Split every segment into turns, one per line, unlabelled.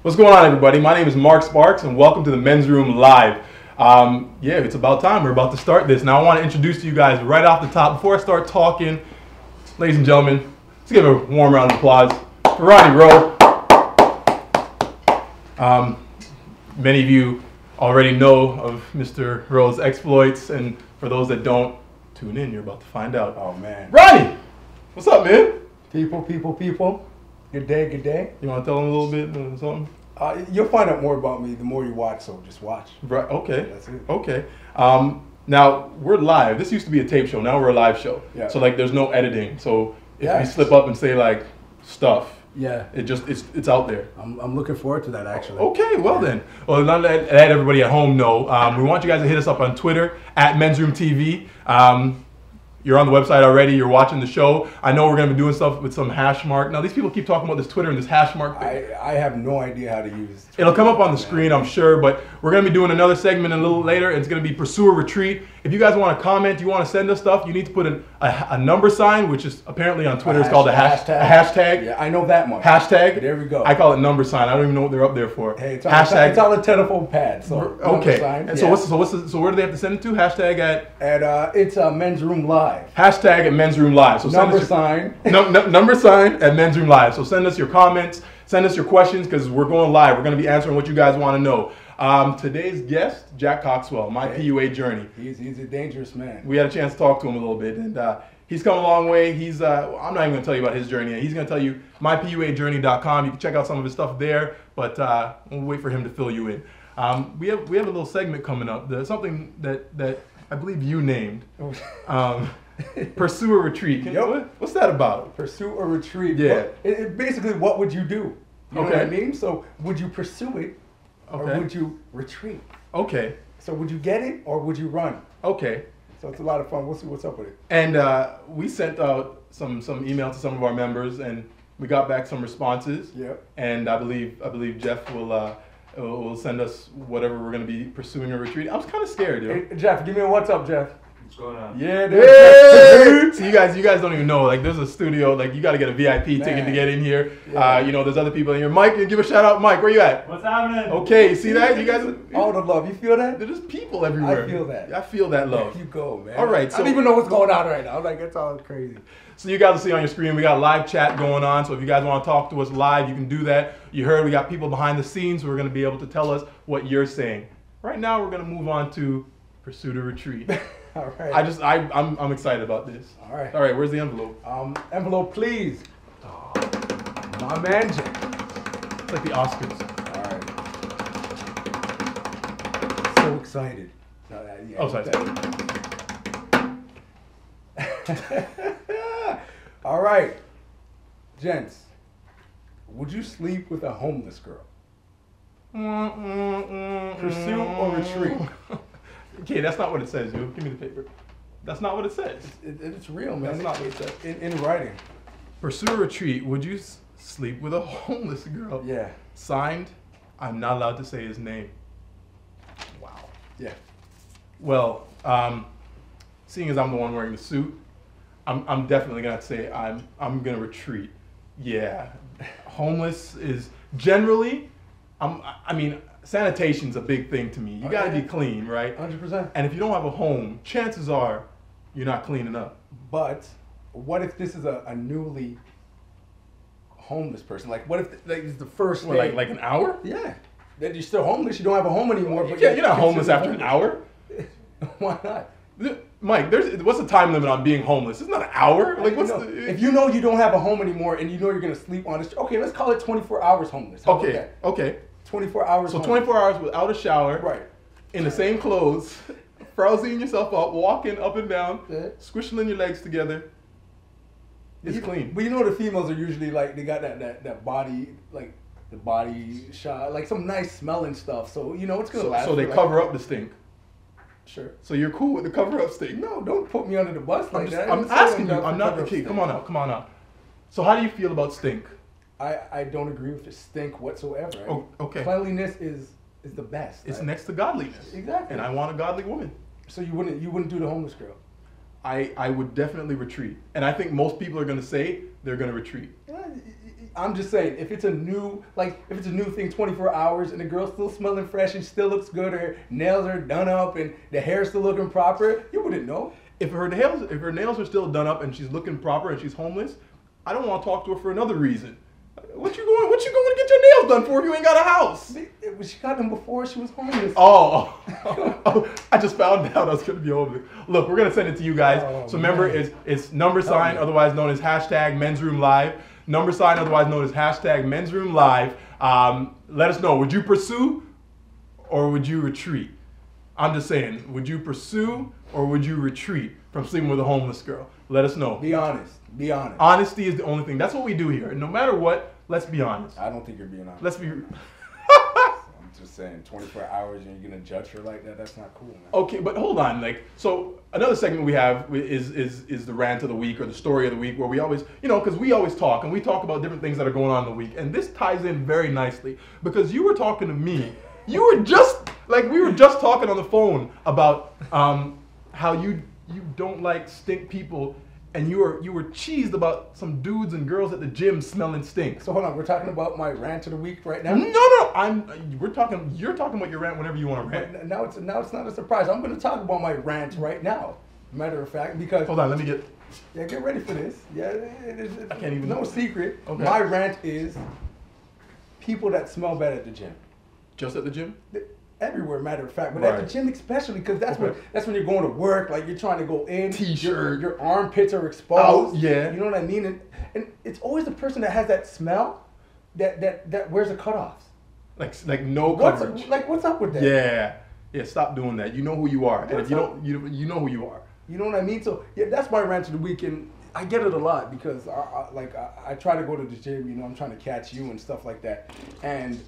What's going on, everybody? My name is Mark Sparks, and welcome to the Men's Room Live. Yeah, it's about time. We're about to start this. Now, I want to introduce to you guys right off the top, before I start talking, ladies and gentlemen, let's give a warm round of applause for Ronnie Rowe. Many of you already know of Mr. Rowe's exploits, and for those that don't, tune in. You're about to find out.
Oh, man.
Ronnie! What's up, man?
People. Good day.
You want to tell them a little bit or something?
You'll find out more about me the more you watch, so just watch.
Right. Okay.
That's it.
Okay. Now we're live. This used to be a tape show. Now we're a live show.
Yeah.
So there's no editing. So if
Yeah.
we slip up and say stuff,
Yeah.
it's out there.
I'm looking forward to that, actually.
Okay. Well then. Well, let everybody at home know. We want you guys to hit us up on Twitter at Men's Room TV. You're on the website already. You're watching the show. I know we're going to be doing stuff with some hash mark. Now, these people keep talking about this Twitter and this hash mark thing.
I have no idea how to use Twitter.
It'll come up on the screen, I'm sure, but we're going to be doing another segment a little later, and it's going to be Pursue or Retreat. If you guys want to comment, you want to send us stuff, you need to put a number sign, which is apparently on Twitter, it's called a hashtag.
Yeah, I know that much.
Hashtag.
There we go.
I call it number sign. I don't even know what they're up there for.
Hey, it's
hashtag.
on the telephone pad. So
okay.
Sign,
And
yeah.
so where do they have to send it to? Hashtag at
it's Men's Room Live.
Hashtag at Men's Room Live. So
number sign.
Number sign at Men's Room Live. So send us your comments, send us your questions, because we're going live. We're going to be answering what you guys want to know. Today's guest, Jack Coxwell, my PUA journey.
He's a dangerous man.
We had a chance to talk to him a little bit, and he's come a long way. He's I'm not even going to tell you about his journey. He's going to tell you mypuajourney.com. You can check out some of his stuff there, but we'll wait for him to fill you in. We have a little segment coming up. There's something that I believe you named. Pursue or Retreat. What's that about?
Pursue or retreat.
Yeah.
Basically, what would you do? You know what I mean? So, would you pursue it, or would you retreat?
Okay.
So, would you get it, or would you run?
Okay.
So, it's a lot of fun. We'll see what's up with it.
And we sent out some email to some of our members, and we got back some responses.
Yep.
And I believe Jeff will send us whatever we're going to be pursuing or retreat. I was kind of scared, yo.
Hey, Jeff, give me a what's up, Jeff.
What's going on?
Yeah,
dude. See, you guys don't even know. Like, there's a studio. Like, you got to get a VIP ticket to get in here. Yeah. There's other people in here. Mike, give a shout out. Mike, where you at?
What's happening?
Okay, you see that? You guys.
All the love. You feel that?
There's people everywhere.
I feel that.
I feel that love.
There you go, man.
All right. So,
I don't even know what's going on right now. Like, it's all crazy.
So you guys will see on your screen, we got live chat going on. So if you guys want to talk to us live, you can do that. You heard we got people behind the scenes who are going to be able to tell us what you're saying. Right now, we're going to move on to Pursuit or Retreat.
All right.
I'm excited about this.
All right.
All right. Where's the envelope?
Envelope, please. Oh, my man, Jay.
It's like the Oscars.
All right. So excited.
Sorry.
All right, gents. Would you sleep with a homeless girl? Pursue or retreat?
Okay, that's not what it says, yo. Give me the paper. That's not what it says.
It's real, man.
That's not what it says.
In writing.
Pursue or retreat. Would you sleep with a homeless girl?
Yeah.
Signed, I'm not allowed to say his name. Wow.
Yeah.
Well, seeing as I'm the one wearing the suit, I'm definitely gonna say I'm gonna retreat. Yeah. Homeless is generally, I mean, sanitation's a big thing to me. You gotta be clean, right?
100%.
And if you don't have a home, chances are you're not cleaning up.
But what if this is a newly homeless person? Like, what if it's the first day?
Like an hour?
Yeah. Then you're still homeless. You don't have a home anymore. But
You're not homeless after an hour.
Why not?
Mike, what's the time limit on being homeless? It's not an hour. Like,
if you know you don't have a home anymore and you know you're gonna sleep on the street, okay, let's call it 24 hours homeless. How about that?
Okay.
24 hours.
So
homeless.
24 hours without a shower,
right?
In the same clothes, frowsying yourself up, walking up and down, squishing your legs together. It's clean.
But you know the females are usually like they got that body, like the body shot, like some nice smelling stuff. So you know it's gonna last.
So they cover up the stink.
Sure.
So you're cool with the cover up stink?
No, don't put me under the bus like that.
I'm asking you. I'm not. Okay, come on out. So how do you feel about stink?
I don't agree with the stink whatsoever.
Oh, okay.
Cleanliness is the best.
It's next to godliness.
Exactly.
And I want a godly woman.
So you wouldn't do the homeless girl?
I would definitely retreat. And I think most people are going to say they're going to retreat.
I'm just saying, if it's a new thing, 24 hours, and the girl's still smelling fresh and still looks good, her nails are done up and the hair's still looking proper, you wouldn't know.
If her nails are still done up and she's looking proper and she's homeless, I don't want to talk to her for another reason. What you going to get your nails done for if you ain't got a house?
She got them before she was homeless.
Oh, I just found out I was going to be homeless. Look, we're going to send it to you guys. So remember, it's number sign, otherwise known as hashtag Men's Room Live. Number sign, otherwise known as hashtag Men's Room Live. Let us know. Would you pursue or would you retreat? I'm just saying, would you pursue or would you retreat from sleeping with a homeless girl? Let us know.
Be honest. Be honest.
Honesty is the only thing. That's what we do here. And no matter what, let's be honest.
I don't think you're being honest.
Let's be...
I'm just saying, 24 hours and you're going to judge her like that? That's not cool, man.
Okay, but hold on. Like, so another segment we have is the rant of the week or the story of the week, where we always, because we always talk and we talk about different things that are going on in the week. And this ties in very nicely because you were talking to me. You were just, we were just talking on the phone about how you don't like stink people. And you were cheesed about some dudes and girls at the gym smelling stink.
So hold on, we're talking about my rant of the week right now?
No. You're talking about your rant whenever you want to rant.
But now it's not a surprise. I'm going to talk about my rant right now. Matter of fact, because
hold on, let me get.
Yeah, get ready for this. Yeah,
I can't even.
No secret.
Okay.
My rant is people that smell bad at the gym.
Just at the gym?
Everywhere, matter of fact, but
right.
At the gym especially, because that's when you're going to work. Like you're trying to go in,
T-shirt,
your armpits are exposed.
Yeah,
you know what I mean. And it's always the person that has that smell that wears the cutoffs.
Like no coverage.
What's up with that?
Yeah. Stop doing that. You know who you are, and if you don't, you know who you are.
You know what I mean. So yeah, that's my rant of the week, and I get it a lot because I try to go to the gym. I'm trying to catch you and stuff like that, and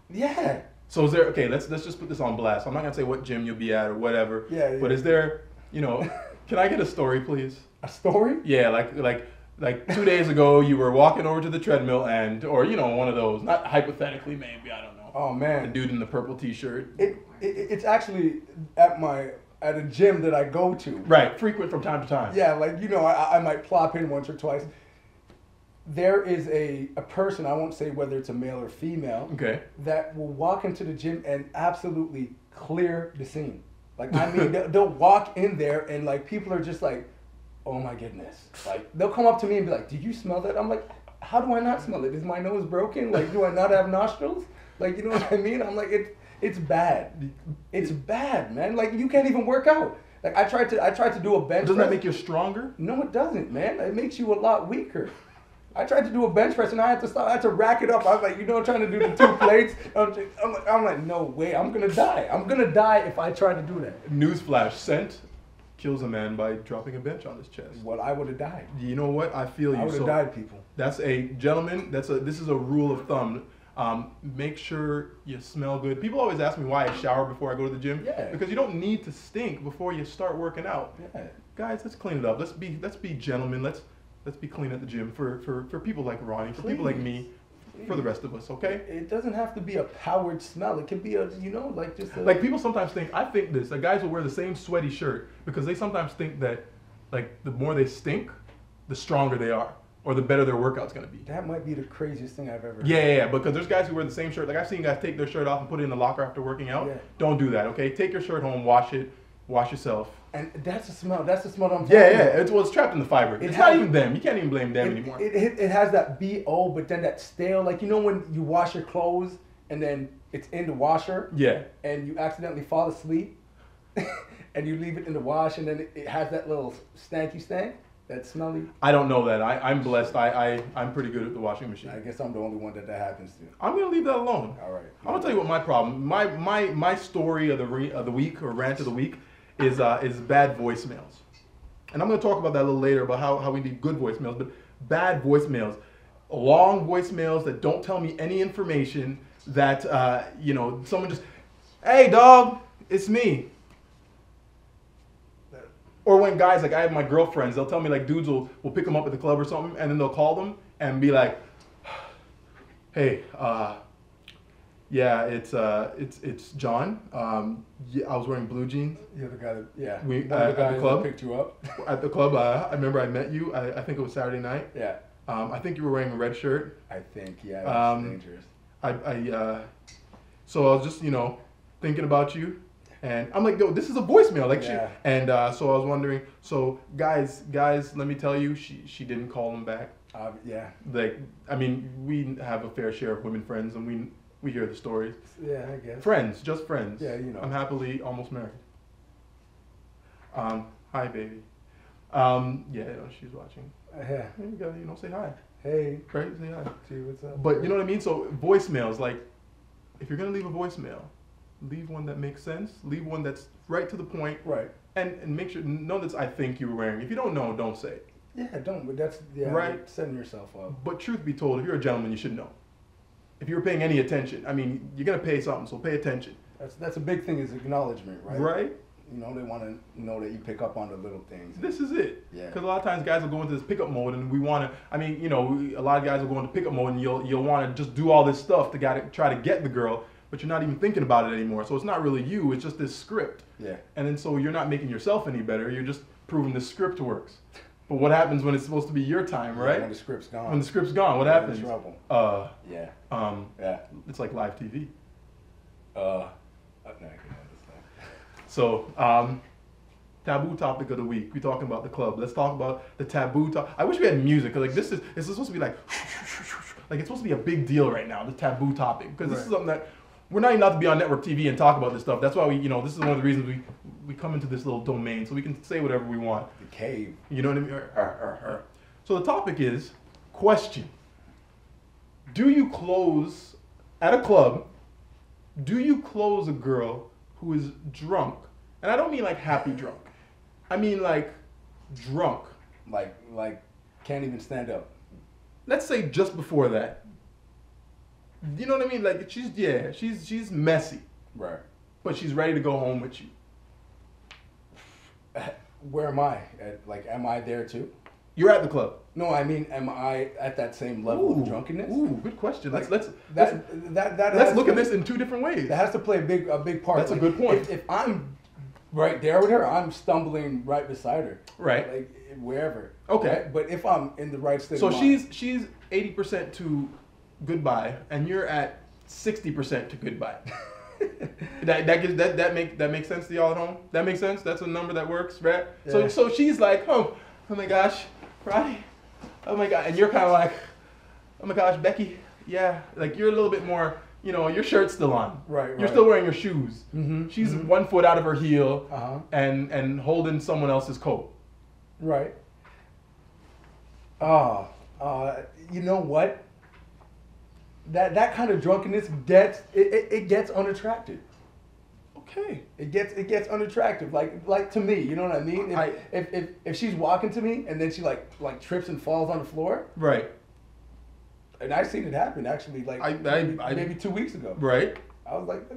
yeah.
So is there, okay, let's just put this on blast. I'm not going to say what gym you'll be at or whatever.
Yeah.
But is there, can I get a story, please?
A story?
Yeah, like 2 days ago, you were walking over to the treadmill or, one of those, not hypothetically maybe, I don't know.
Oh, man.
The dude in the purple t-shirt.
It's actually at a gym that I go to.
Right, frequent from time to time.
Yeah, I might plop in once or twice. There is a person, I won't say whether it's a male or female,
okay,
that will walk into the gym and absolutely clear the scene. They'll walk in there and people are just like, oh my goodness. They'll come up to me and be like, did you smell that? I'm like, how do I not smell it? Is my nose broken? Do I not have nostrils? You know what I mean? I'm like, it's bad. It's bad, man. You can't even work out. I tried to do a bench press.
Doesn't that make you stronger?
No, it doesn't, man. It makes you a lot weaker. I tried to do a bench press and I had to stop. I had to rack it up. I was like, trying to do the 2 plates. I'm like, no way. I'm gonna die. I'm gonna die if I try to do that.
Newsflash: scent kills a man by dropping a bench on his chest.
Well, I would have died.
You know what? I feel you.
I would have died, people.
That's gentlemen. This is a rule of thumb. Make sure you smell good. People always ask me why I shower before I go to the gym.
Yeah.
Because you don't need to stink before you start working out.
Yeah.
Guys, let's clean it up. Let's be gentlemen. Let's be clean at the gym for people like Ronnie, for people like me, for the rest of us, okay?
It doesn't have to be a powered smell. It can be
Like people sometimes think, I think this, guys will wear the same sweaty shirt because they sometimes think that the more they stink, the stronger they are or the better their workout's gonna be.
That might be the craziest thing I've ever heard.
Yeah, because there's guys who wear the same shirt. I've seen guys take their shirt off and put it in the locker after working out. Yeah. Don't do that, okay? Take your shirt home, wash it, wash yourself.
And that's the smell. That's the smell I'm talking about.
It's trapped in the fiber. It's not even them. You can't even blame them anymore.
It has that BO, but then that stale. When you wash your clothes and then it's in the washer.
Yeah.
And you accidentally fall asleep, and you leave it in the wash, and then it has that little stanky stank, that smelly.
I don't know that. I'm blessed. I'm pretty good at the washing machine.
I guess I'm the only one that happens to.
I'm gonna leave that alone.
All right.
I'm gonna tell you what my problem. My story of the week or rant of the week is bad voicemails. And I'm going to talk about that a little later about how we need good voicemails, but bad voicemails, long voicemails that don't tell me any information, that someone just, hey dog, it's me. Or when guys, I have my girlfriends, they'll tell me dudes will pick them up at the club or something, and then they'll call them and be like, hey, yeah, it's John. Yeah, I was wearing blue jeans.
You're the guy that,
at the club
that picked you up.
At the club, I remember I met you. I think it was Saturday night.
Yeah.
I think you were wearing a red shirt.
I think, yeah, that's dangerous.
So I was just, thinking about you, and I'm like, yo, this is a voicemail, like
Yeah.
so I was wondering, so guys, let me tell you, she didn't call him back.
Yeah.
Like, I mean, we have a fair share of women friends, and we hear the stories.
Yeah, I guess.
Friends, just friends.
Yeah,
I'm happily almost married. Hi, baby. She's watching.
Yeah.
You gotta, say hi.
Hey.
Right? Say hi.
See what's up.
But you know what I mean? So voicemails, like, if you're gonna leave a voicemail, leave one that makes sense. Leave one that's right to the point.
Right.
And make sure, know that I think you were wearing. If you don't know, don't say it.
Yeah, don't. But that's
right.
Setting yourself up.
But truth be told, if you're a gentleman, you should know. If you're paying any attention, I mean, you're gonna pay something, so pay attention.
That's a big thing, is acknowledgement, right?
Right.
They want to know that you pick up on the little things.
This is it.
Yeah.
Because a lot of times guys will go into this pickup mode, and we want to. I mean, a lot of guys will go into pickup mode, and you'll want to just do all this stuff to try to get the girl, but you're not even thinking about it anymore. So it's not really you. It's just this script.
Yeah.
And then so you're not making yourself any better. You're just proving the script works. But what happens when it's supposed to be your time, right?
When the script's gone.
When the script's gone, what happens?
In trouble.
Yeah.
Yeah.
It's like live TV.
No, I can understand.
So, taboo topic of the week. We're talking about the club. Let's talk about the taboo topic. I wish we had music. Like this is supposed to be like it's supposed to be a big deal right now. The taboo topic, because this is something that we're not even allowed to be on network TV and talk about this stuff. That's why this is one of the reasons we come into this little domain, so we can say whatever we want.
The cave.
You know what I mean? So the topic is question. Do you close at a club? Do you close a girl who is drunk? And I don't mean like happy drunk. I mean like drunk.
Like can't even stand up.
Let's say just before that. You know what I mean? Like she's messy.
Right.
But she's ready to go home with you.
Where am I? Am I there too?
You're at the club.
No, I mean, am I at that same level of drunkenness?
Ooh, good question. Let's look at this in two different ways.
That has to play a big part.
That's a good point.
If I'm right there with her, I'm stumbling right beside her.
Right.
Like wherever.
Okay.
Right? But if I'm in the right state
so
of mind.
she's 80% to goodbye, and you're at 60% to goodbye. that makes sense to y'all at home? That makes sense? That's a number that works, right? Yeah. So she's like, oh my gosh, Friday. Oh my god, and you're kind of like, oh my gosh, Becky, yeah, like you're a little bit more, your shirt's still on.
Right.
You're still wearing your shoes.
Mm-hmm.
She's 1 foot out of her heel, and holding someone else's coat.
Right. You know what? That kind of drunkenness gets unattractive.
Okay.
It gets unattractive. Like to me, you know what I mean? If she's walking to me and then she like trips and falls on the floor.
Right.
And I've seen it happen actually, maybe 2 weeks ago.
Right.
I was like,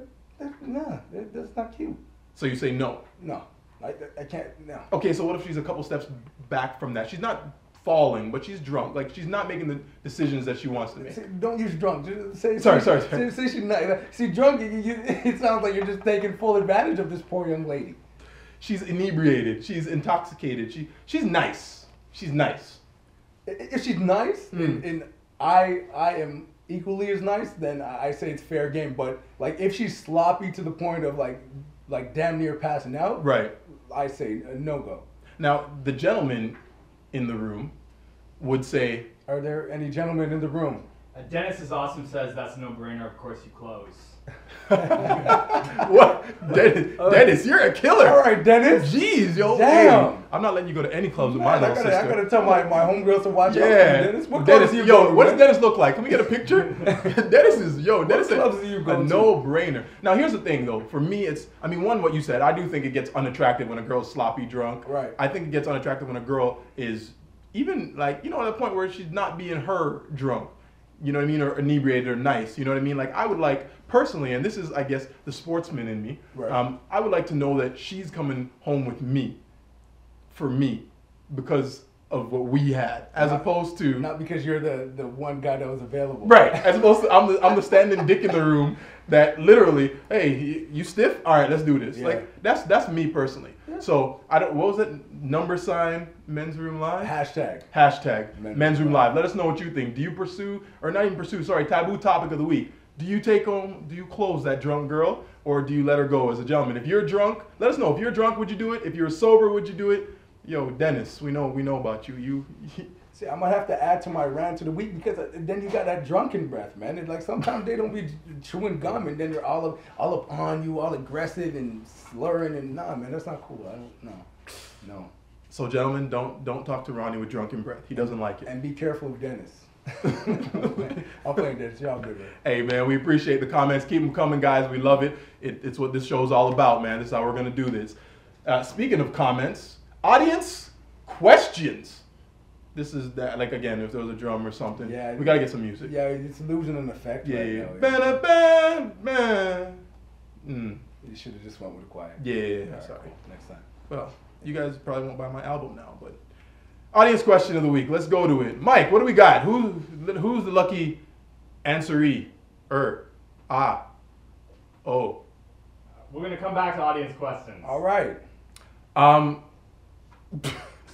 nah, that's not cute.
So you say no?
No, I can't. No.
Okay, so what if she's a couple steps back from that? She's not falling, but she's drunk. Like she's not making the decisions that she wants to make.
Don't use drunk. Just
sorry.
Say she's not. See, drunk. It sounds like you're just taking full advantage of this poor young lady.
She's inebriated. She's intoxicated. She's nice. She's nice.
If she's nice, and I am equally as nice, then I say it's fair game. But like if she's sloppy to the point of like damn near passing out,
right? I
say no go.
Now the gentleman in the room would say,
are there any gentlemen in the room?
Dennis is awesome says that's a no-brainer. Of course you close.
What? Dennis, you're a killer.
All right, Dennis.
Jeez, yo.
Damn.
Hey, I'm not letting you go to any clubs with my little sister.
I gotta tell my homegirls to watch out.
Dennis, what does Dennis look like? Can we get a picture? Dennis is a no-brainer. Now, here's the thing, though. For me, what you said, I do think it gets unattractive when a girl's sloppy drunk.
Right.
I think it gets unattractive when a girl is even, at the point where she's not being her drunk. You know what I mean? Or inebriated or nice. You know what I mean? Like, I would like, personally, and this is, I guess, the sportsman in me,
right.
I would like to know that she's coming home with me, for me, because of what we had, as opposed to
Not because you're the one guy that was available.
right, as opposed to I'm the standing dick in the room that literally, hey, you stiff? All right, let's do this.
Yeah.
Like that's me personally.
Yeah.
So I don't. What was it? #sign Men's Room Live.
Hashtag
Men's Room Live. Let us know what you think. Do you pursue, or not even pursue? Sorry, taboo topic of the week. Do you close that drunk girl, or do you let her go as a gentleman? If you're drunk, let us know. If you're drunk, would you do it? If you're sober, would you do it? Yo, Dennis, we know about you.
See, I'm gonna have to add to my rant of the week because then you got that drunken breath, man. And like sometimes they don't be chewing gum and then they're all up on you, all aggressive and slurring and nah, man, that's not cool. I don't no.
So gentlemen, don't talk to Ronnie with drunken breath. He doesn't like it.
And be careful of Dennis. I'm playing Dennis. Y'all good, man.
Hey man, we appreciate the comments. Keep them coming, guys. We love it. It's what this show's all about, man. This is how we're gonna do this. Speaking of comments, audience questions. This is that, like, again, if there was a drum or something,
Yeah,
we gotta get some music.
Yeah, it's losing an effect.
Yeah,
right
yeah.
now. You should have just went with a quiet.
Yeah,
All right,
sorry.
cool. Next time.
Well, you guys probably won't buy my album now, but audience question of the week. Let's go to it. Mike, what do we got? Who's the lucky answeree? Oh.
We're gonna come back to audience questions.
All right.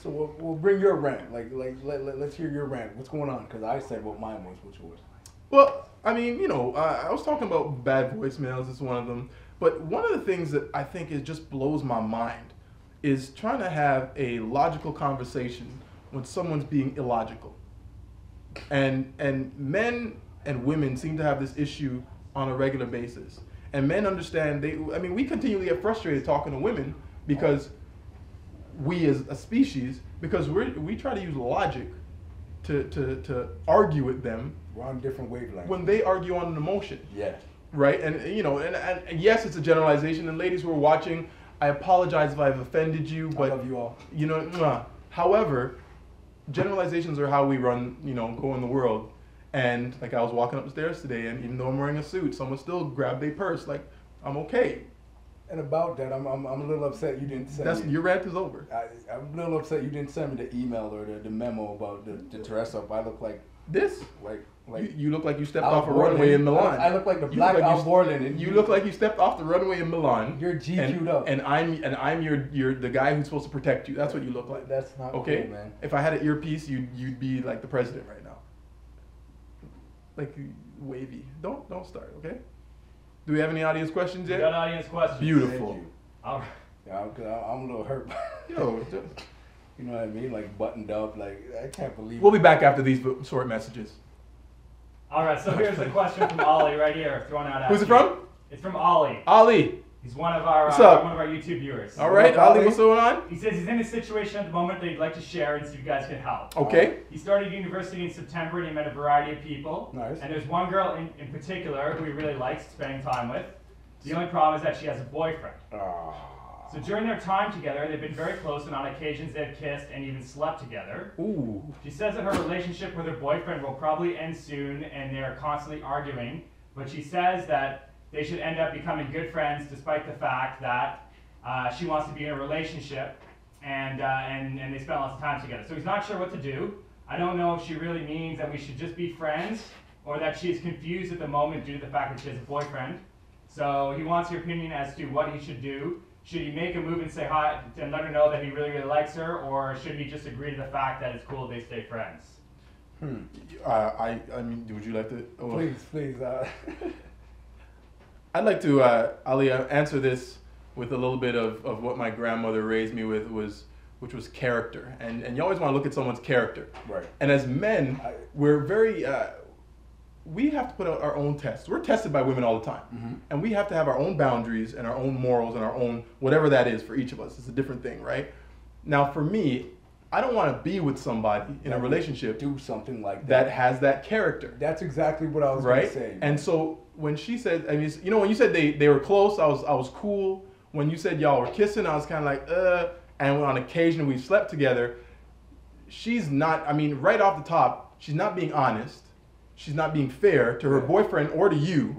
So we'll bring your rant. Let's hear your rant. What's going on? Because I said what mine was. What's yours?
Well, I mean, I was talking about bad voicemails. It's one of them. But one of the things that I think just blows my mind is trying to have a logical conversation when someone's being illogical. And men and women seem to have this issue on a regular basis. And men understand, we continually get frustrated talking to women because we as a species, because we try to use logic to argue with them.
We're on different wavelengths.
When they argue on an emotion.
Yeah.
Right? And yes, it's a generalization. And ladies who are watching, I apologize if I've offended you, but
I love you all.
However, generalizations are how we run, go in the world. And like I was walking up the stairs today, and even though I'm wearing a suit, someone still grabbed their purse. Like, I'm okay.
And about that, I'm a little upset you didn't send me.
Your rant is over.
I'm a little upset you didn't send me the email or the memo about the dress up. I look like
this.
Like
you look like you stepped off a runway in Milan.
I look like the black Al Borland. And
you look like you stepped off the runway in Milan.
You're GQ'd up.
And I'm your the guy who's supposed to protect you. That's what you look like.
That's not
okay,
cool, man.
If I had an earpiece, you'd be like the president right now. Like wavy. Don't start, okay? Do we have any audience questions yet?
We got audience questions.
Beautiful.
All right.
Yeah, I'm a little hurt.
Yo,
you know what I mean? Like buttoned up. Like I can't believe.
We'll be back after these short messages.
All right. So here's a question from Ollie right here, thrown out.
Who's it from?
It's from Ollie.
Ollie.
He's one of our
What's up?
one of our YouTube viewers.
All right, Ollie, what's going on?
He says he's in a situation at the moment that he'd like to share and see if you guys can help.
Okay.
He started university in September and he met a variety of people.
Nice.
And there's one girl in particular who he really likes spending time with. The only problem is that she has a boyfriend. So during their time together, they've been very close, and on occasions they've kissed and even slept together.
Ooh.
She says that her relationship with her boyfriend will probably end soon, and they're constantly arguing. But she says that they should end up becoming good friends, despite the fact that she wants to be in a relationship, and they spend lots of time together. So he's not sure what to do. I don't know if she really means that we should just be friends, or that she is confused at the moment due to the fact that she has a boyfriend. So he wants your opinion as to what he should do. Should he make a move and say hi and let her know that he really, really likes her, or should he just agree to the fact that it's cool if they stay friends?
I mean, would you like to? Oh.
Please.
I'd like to, Ali, answer this with a little bit of what my grandmother raised me with, which was character. And you always want to look at someone's character.
Right.
And as men, we're very, we have to put out our own tests. We're tested by women all the time. Mm-hmm. And we have to have our own boundaries and our own morals and our own, whatever that is for each of us. It's a different thing, right? Now, for me, I don't want to be with somebody in a relationship
do something like
that has that character.
That's exactly what I was going to say.
And so when she said, I mean, when you said they were close, I was cool. When you said y'all were kissing, I was kind of like, and on occasion we slept together. She's not, I mean, right off the top, she's not being honest. She's not being fair to her boyfriend or to you.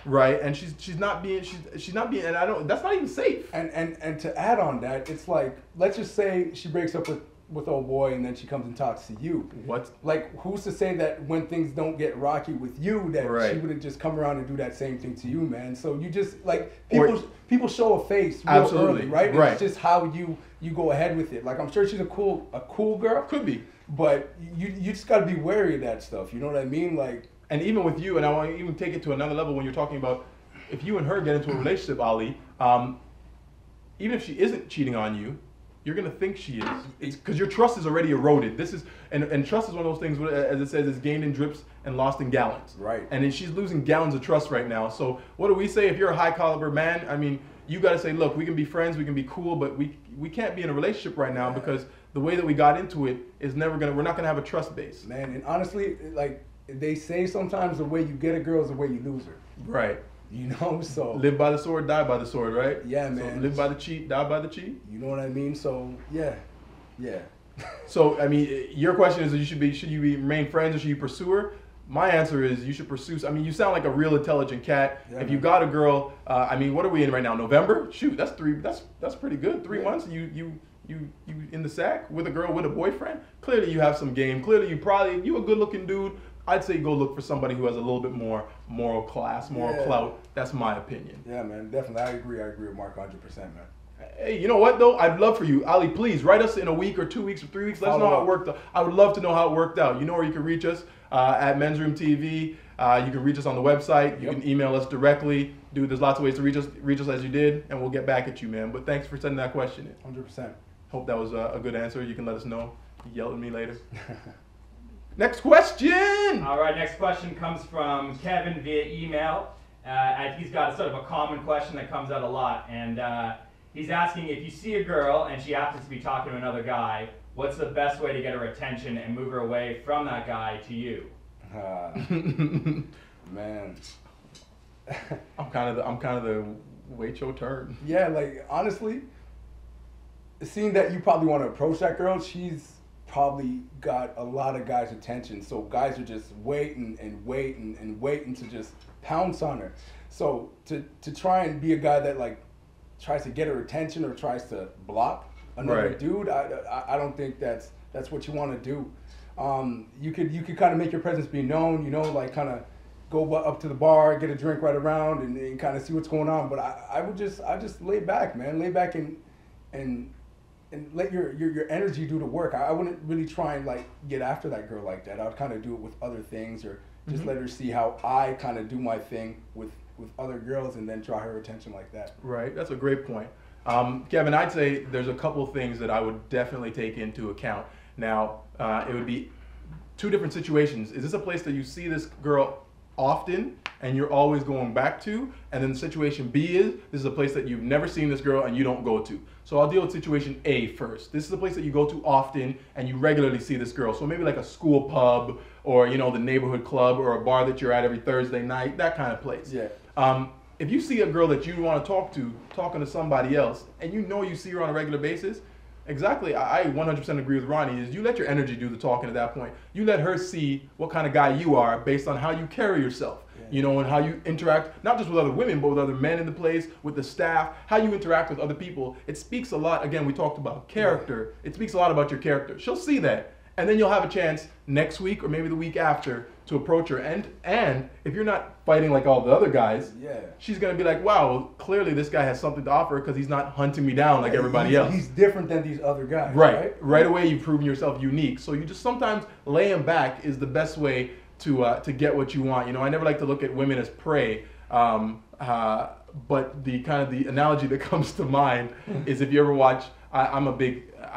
Right. And she's not being, and that's not even safe.
And to add on that, it's like, let's just say she breaks up with with old boy and then she comes and talks to you.
What?
Like, who's to say that when things don't get rocky with you, that
Right.
she wouldn't just come around and do that same thing to you, man? So you just, like,
Or-
people show a face real
Absolutely.
early, right?
Right.
It's just how you go ahead with it. Like, I'm sure she's a cool girl,
Could be.
but you just got to be wary of that stuff. You know what I mean? Like,
And even with you, and I want to even take it to another level when you're talking about if you and her get into a relationship, Ali, even if she isn't cheating on you, you're gonna think she is. It's because your trust is already eroded. This is and trust is one of those things, as it says, is gained in drips and lost in gallons.
Right.
And then she's losing gallons of trust right now. So what do we say if you're a high caliber man? I mean, you got to say, look, we can be friends, we can be cool, but we can't be in a relationship right now because the way that we got into it is we're not gonna have a trust base.
man, and honestly, like they say sometimes the way you get a girl is the way you lose her.
Right.
You know, so
Live by the sword, die by the sword, right?
Yeah,
So
man.
live by the cheat, die by the cheat.
you know what I mean. So yeah.
So I mean, your question is, should you remain friends or should you pursue her? My answer is you should pursue. I mean, you sound like a real intelligent cat.
Yeah,
if you
man.
got a girl, I mean, what are we in right now? November? Shoot, that's pretty good. 3 months. You in the sack with a girl with a boyfriend. Clearly, you have some game. Clearly, you a good looking dude. I'd say go look for somebody who has a little bit more moral class, moral clout. That's my opinion.
Yeah, man, definitely. I agree with Mark 100%, man.
Hey, you know what though? I'd love for you, Ali. Please write us in a week or 2 weeks or 3 weeks. Let us know how it worked out. I would love to know how it worked out. You know where you can reach us at Men's Room TV. You can reach us on the website. You can email us directly. Dude, there's lots of ways to reach us as you did, and we'll get back at you, man. But thanks for sending that question in.
100%.
Hope that was a good answer. You can let us know. Yell at me later. Next question.
All right, next question comes from Kevin via email. And he's got a sort of a common question that comes out a lot. And he's asking, if you see a girl and she happens to be talking to another guy, what's the best way to get her attention and move her away from that guy to you?
Man.
I'm kind of the wait your turn.
Yeah, like, honestly, seeing that you probably want to approach that girl, she's probably got a lot of guys' attention. So guys are just waiting and waiting and waiting to just pounce on her. So to try and be a guy that, like, tries to get her attention or tries to block another dude, I don't think that's what you want to do. You could kind of make your presence be known, you know, like kind of go up to the bar, get a drink right around, and kind of see what's going on. But I just lay back, man, and let your energy do the work. I wouldn't really try and like get after that girl like that. I would kind of do it with other things, or just let her see how I kind of do my thing with other girls, and then draw her attention like that.
Right, that's a great point. Kevin, I'd say there's a couple of things that I would definitely take into account. Now, it would be two different situations. Is this a place that you see this girl often and you're always going back to? And then situation B is, this is a place that you've never seen this girl and you don't go to. So I'll deal with situation A first. This is a place that you go to often and you regularly see this girl. So maybe like a school pub, or, you know, the neighborhood club, or a bar that you're at every Thursday night, that kind of place.
Yeah.
If you see a girl that you want to talking to somebody else, and you know you see her on a regular basis, exactly, I 100% agree with Ronnie, is you let your energy do the talking at that point. You let her see what kind of guy you are based on how you carry yourself, you know, and how you interact, not just with other women, but with other men in the place, with the staff, how you interact with other people. It speaks a lot, again, we talked about character. It speaks a lot about your character. She'll see that. And then you'll have a chance next week or maybe the week after to approach her. And if you're not fighting like all the other guys, she's going to be like, wow, well, clearly this guy has something to offer because he's not hunting me down like everybody else.
He's different than these other guys.
Right away you've proven yourself unique. So you just sometimes laying back is the best way to get what you want. You know, I never like to look at women as prey. But the analogy that comes to mind is if you ever watch, I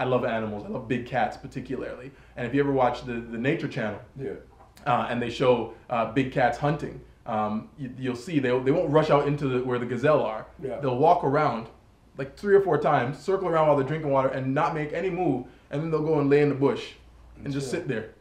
love animals. I love big cats particularly. And if you ever watch the Nature Channel, and they show big cats hunting, you'll see they won't rush out into where the gazelle are. They'll walk around like 3 or 4 times, circle around while they're drinking water, and not make any move. And then they'll go and lay in the bush and just sit there.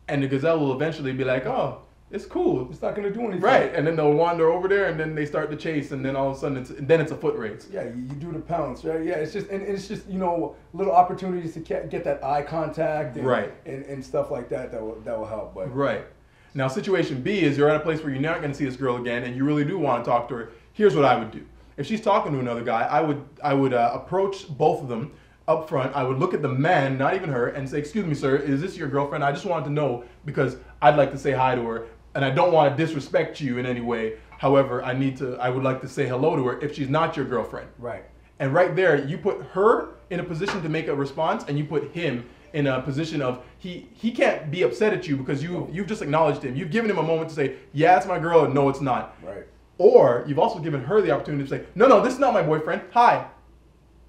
And the gazelle will eventually be like, oh, it's cool.
It's not going to do anything.
Right, and then they'll wander over there, and then they start to chase, and then all of a sudden, it's a foot race.
Yeah, you do the pounce, right? Yeah, it's just you know, little opportunities to get that eye contact, and stuff like that will help. But
right. Now, situation B is you're at a place where you're not going to see this girl again, and you really do want to talk to her. Here's what I would do. If she's talking to another guy, I would approach both of them up front, I would look at the man, not even her, and say, "Excuse me, sir, is this your girlfriend? I just wanted to know because I'd like to say hi to her, and I don't want to disrespect you in any way. However, I would like to say hello to her if she's not your girlfriend."
Right.
And right there, you put her in a position to make a response, and you put him in a position of he can't be upset at you because you've just acknowledged him. You've given him a moment to say, "Yeah, it's my girl," and "No, it's not."
Right.
Or you've also given her the opportunity to say, "No, this is not my boyfriend. Hi."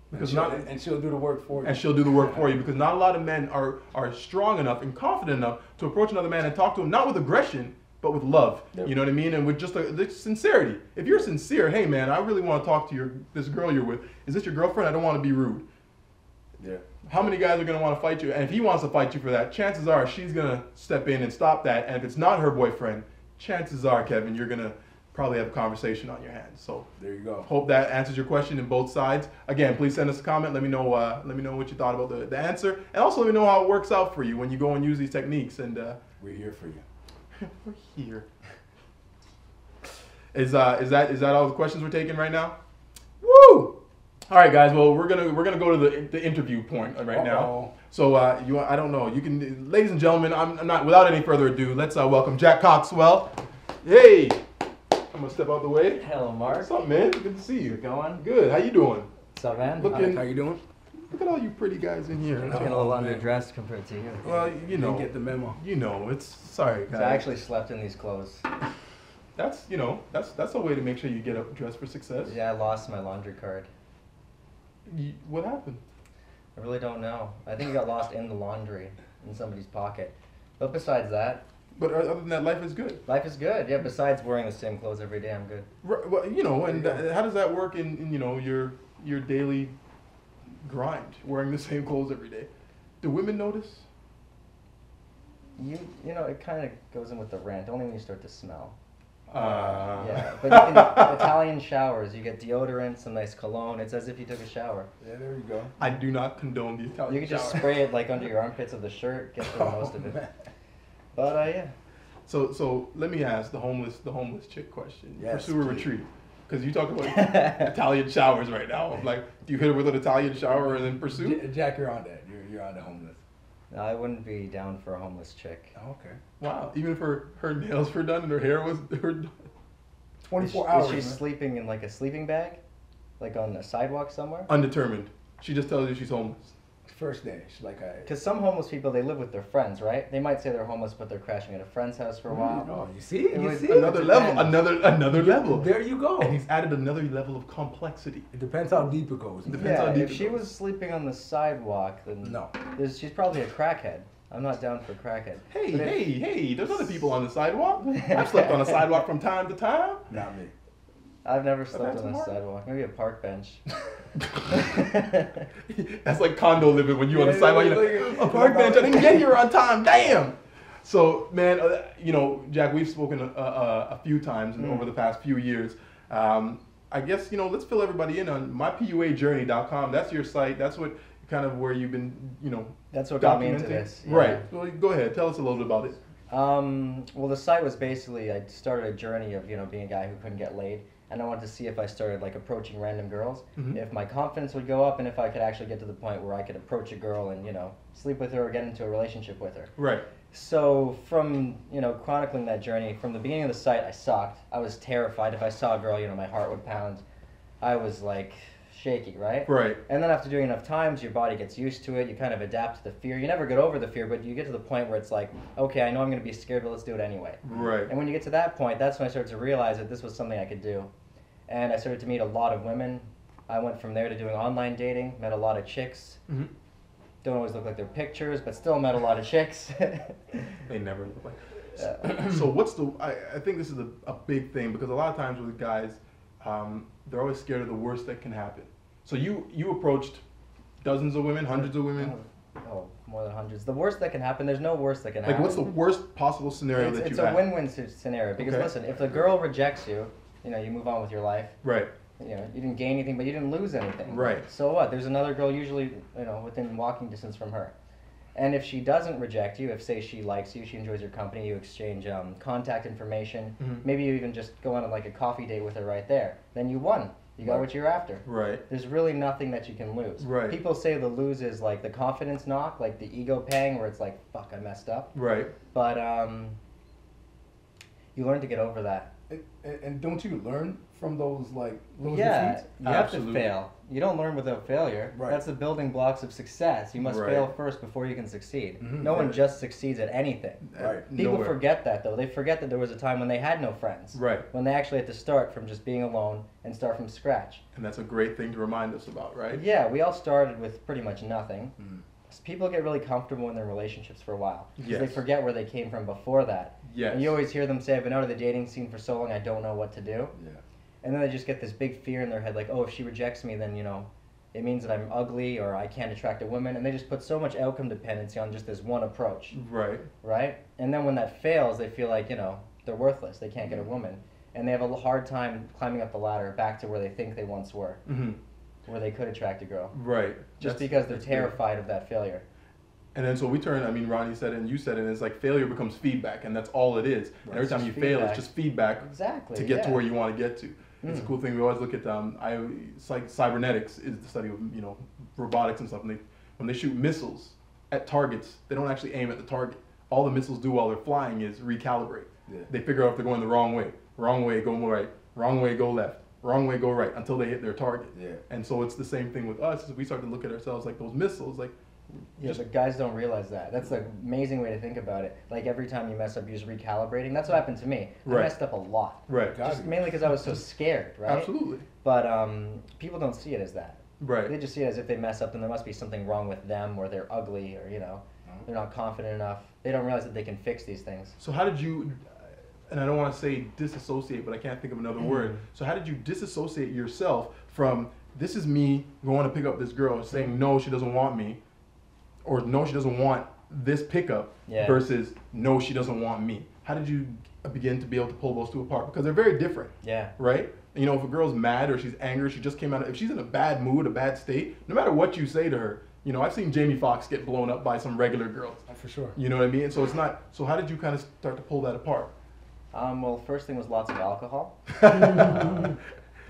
Because
And she'll do the work for you.
and she'll do the work for you, because not a lot of men are strong enough and confident enough to approach another man and talk to him not with aggression but with love.
Yep.
You know what I mean? And with just sincerity. If you're sincere, "Hey man, I really want to talk to this girl you're with. Is this your girlfriend? I don't want to be rude."
Yeah.
How many guys are going to want to fight you? And if he wants to fight you for that, chances are she's going to step in and stop that. And if it's not her boyfriend, chances are, Kevin, you're going to probably have a conversation on your hands. So
There you go.
hope that answers your question in both sides. Again, please send us a comment. Let me know what you thought about the answer, and also let me know how it works out for you when you go and use these techniques. And
We're here for you.
we're here. Is that all the questions we're taking right now? Woo! All right, guys. Well, we're gonna go to the interview point right now.
Uh-oh.
So I don't know. You can, ladies and gentlemen. I'm not. Without any further ado, let's welcome Jack Coxwell. Hey, I'm gonna step out the way.
Hello, Mark.
What's up, man? Good to see you.
How's it going?
Good. How you doing?
What's up, man?
Looking-
How you doing?
Look at all you pretty guys in here.
I'm looking a little
man.
underdressed compared to you.
Well, you know,
Didn't get the memo.
it's sorry, guys.
So I actually slept in these clothes.
That's that's a way to make sure you get up dressed for success.
Yeah, I lost my laundry card.
What happened?
I really don't know. I think it got lost in the laundry in somebody's pocket. But besides that,
But other than that, life is good.
life is good. Yeah, besides wearing the same clothes every day, I'm good.
Right, well, and how does that work in your daily grind, wearing the same clothes every day? Do women notice?
You know, it kind of goes in with the rant, only when you start to smell.
Yeah.
Yeah, but you can, Italian showers, you get deodorant, some nice cologne. It's as if you took a shower.
Yeah, there you go.
I do not condone the Italian
You can just
shower.
spray it like under your armpits of the shirt, get through most of it. But yeah.
So let me ask the homeless chick question.
Yes,
Pursue a
please.
retreat. Because you talk about Italian showers right now. I'm like, do you hit her with an Italian shower and then pursue?
Jack, you're on that. You're on the homeless.
No, I wouldn't be down for a homeless chick.
Oh, okay.
Wow. Even if her nails were done and her hair was done.
24 hours.
Is she
man.
sleeping in like a sleeping bag? Like on a sidewalk somewhere?
Undetermined. She just tells you she's homeless.
First day. She's like,
Because some homeless people, they live with their friends, right? They might say they're homeless, but they're crashing at a friend's house for a while.
Oh, you see?
It
You
was
see?
Another level.
depends.
Another level.
There you go.
And he's added another level of complexity.
It depends how deep it goes.
Depends
Yeah,
how deep
if
it
she
goes.
was sleeping on the sidewalk, then
No.
she's probably a crackhead. I'm not down for crackhead.
Hey,
But if-
hey, there's other people on the sidewalk. I've slept on a sidewalk from time to time.
Not me.
I've never slept
that's
on a
hard.
sidewalk. Maybe a park bench.
That's like condo living when you on the
Yeah,
sidewalk.
yeah,
You're like,
yeah.
a park bench. I didn't get here on time. Damn. So, man, Jack, we've spoken a few times over the past few years. I guess, let's fill everybody in on mypuajourney.com. That's your site. That's what kind of where you've been,
That's what got me into
documenting.
this. Yeah.
Right. Well, go ahead. Tell us a little bit about it.
Well, the site was basically, I started a journey of, being a guy who couldn't get laid. And I wanted to see if I started, like, approaching random girls,
Mhm.
if my confidence would go up and if I could actually get to the point where I could approach a girl and, sleep with her or get into a relationship with her.
Right.
So from, chronicling that journey, from the beginning of the site, I sucked. I was terrified. If I saw a girl, my heart would pound. I was, like, shaky, right?
Right.
And then after doing enough times, your body gets used to it. You kind of adapt to the fear. You never get over the fear, but you get to the point where it's like, okay, I know I'm going to be scared, but let's do it anyway.
Right.
And when you get to that point, that's when I started to realize that this was something I could do. And I started to meet a lot of women. I went from there to doing online dating, met a lot of chicks.
Mm-hmm.
Don't always look like their pictures, but still met a lot of chicks.
They never look like. So what's I think this is a big thing, because a lot of times with guys, they're always scared of the worst that can happen. So you approached dozens of women, hundreds of women.
Oh, more than hundreds. The worst that can happen, there's no worst that can happen.
Like, what's the worst possible scenario that
It's
you've
a
had?
win-win scenario, because
Okay.
listen, if the girl rejects you, you move on with your life.
Right.
You didn't gain anything, but you didn't lose anything.
Right.
So what? There's another girl usually, within walking distance from her. And if she doesn't reject you, if say she likes you, she enjoys your company, you exchange contact information,
Mhm.
maybe you even just go on like a coffee date with her right there, then you won. You got what you're after.
Right.
There's really nothing that you can lose.
Right.
People say the lose is like the confidence knock, like the ego pang, where it's like, fuck, I messed up.
Right.
But you learn to get over that.
And don't you learn from those like little
Yeah,
defeats?
you
Absolutely.
have to fail. You don't learn without failure.
Right.
That's the building blocks of success. You must
Right.
fail first before you can succeed.
Mhm.
No one
Right.
just succeeds at anything.
Right.
People
Nowhere.
forget that though. They forget that there was a time when they had no friends.
Right.
When they actually had to start from just being alone and start from scratch.
And that's a great thing to remind us about, right?
Yeah, we all started with pretty much nothing.
Mhm.
People get really comfortable in their relationships for a while. 'Cause
Yes.
they forget where they came from before that.
Yes.
And you always hear them say, I've been out of the dating scene for so long, I don't know what to do.
Yeah.
And then they just get this big fear in their head, like, oh, if she rejects me, then, it means that I'm ugly or I can't attract a woman. And they just put so much outcome dependency on just this one approach,
Right.
right? And then when that fails, they feel like, they're worthless. They can't get a woman. And they have a hard time climbing up the ladder back to where they think they once were,
Mm-hmm.
where they could attract a girl.
Right.
Just
That's-
because they're
that's good.
terrified of that failure.
And then so we turn, Ronnie said it and you said it, and it's like failure becomes feedback, and that's all it is. And
Right.
every time
It's
you
just
fail,
feedback.
it's just feedback
Exactly.
to get to
yeah.
where you want to get to. It's a cool thing. We always look at cybernetics is the study of robotics and stuff. And when they shoot missiles at targets, they don't actually aim at the target. All the missiles do while they're flying is recalibrate.
Yeah.
They figure out if they're going the wrong way. Wrong way, go right. Wrong way, go left. Wrong way, go right until they hit their target.
Yeah.
And so it's the same thing with us. As we start to look at ourselves like those missiles, like
Yeah, but guys don't realize that. That's an amazing way to think about it. Like every time you mess up, you're just recalibrating. That's what happened to me. I
Right.
messed up a lot.
right,
Got
Just
you.
mainly because I was so scared, right?
absolutely,
But people don't see it as that.
right.
They just see it as if they mess up, then there must be something wrong with them, or they're ugly, or they're not confident enough. They don't realize that they can fix these things.
So how did you? And I don't want to say disassociate, but I can't think of another word. So how did you disassociate yourself from this is me going to pick up this girl saying no, she doesn't want me, or no, she doesn't want this pickup,
Yeah.
versus no, she doesn't want me. How did you begin to be able to pull those two apart? Because they're very different,
Yeah.
right? If a girl's mad or she's angry, she just came out. If she's in a bad mood, a bad state, no matter what you say to her, I've seen Jamie Foxx get blown up by some regular girls.
For sure.
You know what I mean? And so it's not. So how did you kind of start to pull that apart?
Well, first thing was lots of alcohol.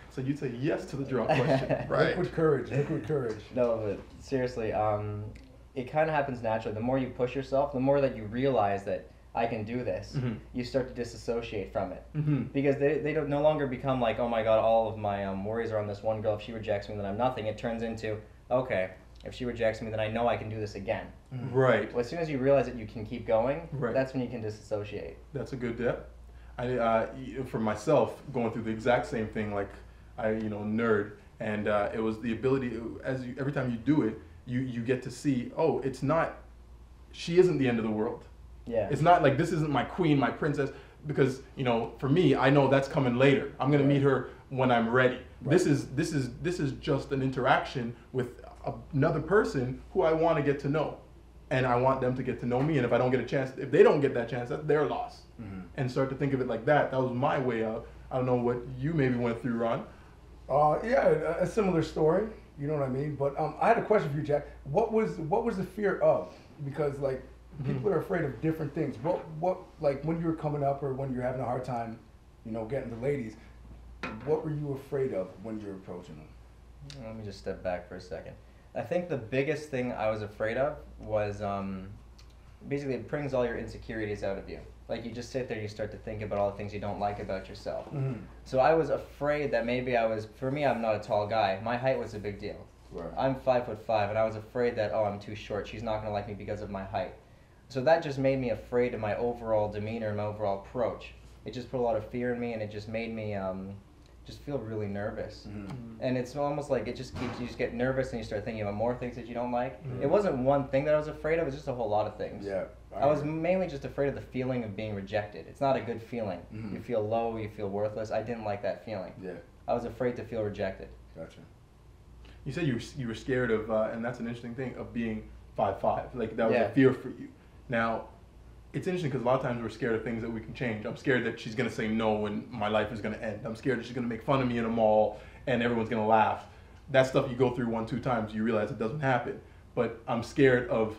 So you'd say yes to the drunk question, right?
Liquid courage. Liquid courage.
No, but seriously, it kind of happens naturally. The more you push yourself, the more that you realize that I can do this,
Mhm.
you start to disassociate from it.
Mm-hmm.
Because they don't no longer become like, oh my god, all of my worries are on this one girl. If she rejects me, then I'm nothing. It turns into, okay, if she rejects me, then I know I can do this again.
Right.
Well, as soon as you realize that you can keep going,
Right.
that's when you can disassociate.
That's a good tip. For myself, going through the exact same thing, like nerd, and it was the ability every time you do it, you get to see, oh, it's not, she isn't the end of the world.
Yeah.
It's not like this isn't my queen, my princess, because for me, I know that's coming later. I'm gonna meet her when I'm ready.
Right.
This is just an interaction with another person who I want to get to know, and I want them to get to know me. And if I don't get a chance, if they don't get that chance, that's their loss.
Mhm.
And start to think of it like that. That was my way out. I don't know what you maybe went through, Ron.
Yeah, a similar story. You know what I mean? But I had a question for you, Jack. What was the fear of? Because like people are afraid of different things. What like when you were coming up or when you're having a hard time, getting the ladies, what were you afraid of when you're approaching them?
Let me just step back for a second. I think the biggest thing I was afraid of was basically it brings all your insecurities out of you. Like you just sit there and you start to think about all the things you don't like about yourself.
Mm-hmm.
So I was afraid that maybe for me, I'm not a tall guy. My height was a big deal.
Right.
I'm 5'5", and I was afraid that, I'm too short. She's not going to like me because of my height. So that just made me afraid of my overall demeanor and my overall approach. It just put a lot of fear in me, and it just made me just feel really nervous.
Mm-hmm.
And it's almost like it just keeps, you just get nervous and you start thinking about more things that you don't like.
Mhm.
It wasn't one thing that I was afraid of, it was just a whole lot of things.
Yeah.
I was mainly just afraid of the feeling of being rejected. It's not a good feeling.
Mhm.
You feel low, you feel worthless. I didn't like that feeling.
Yeah.
I was afraid to feel rejected.
Gotcha.
You said you were scared of, and that's an interesting thing, of being 5'5". Like that was
Yeah.
a fear for you. Now, it's interesting because a lot of times we're scared of things that we can change. I'm scared that she's gonna say no when my life is gonna end. I'm scared that she's gonna make fun of me in a mall and everyone's gonna laugh. That stuff you go through 1-2 times, you realize it doesn't happen. But I'm scared of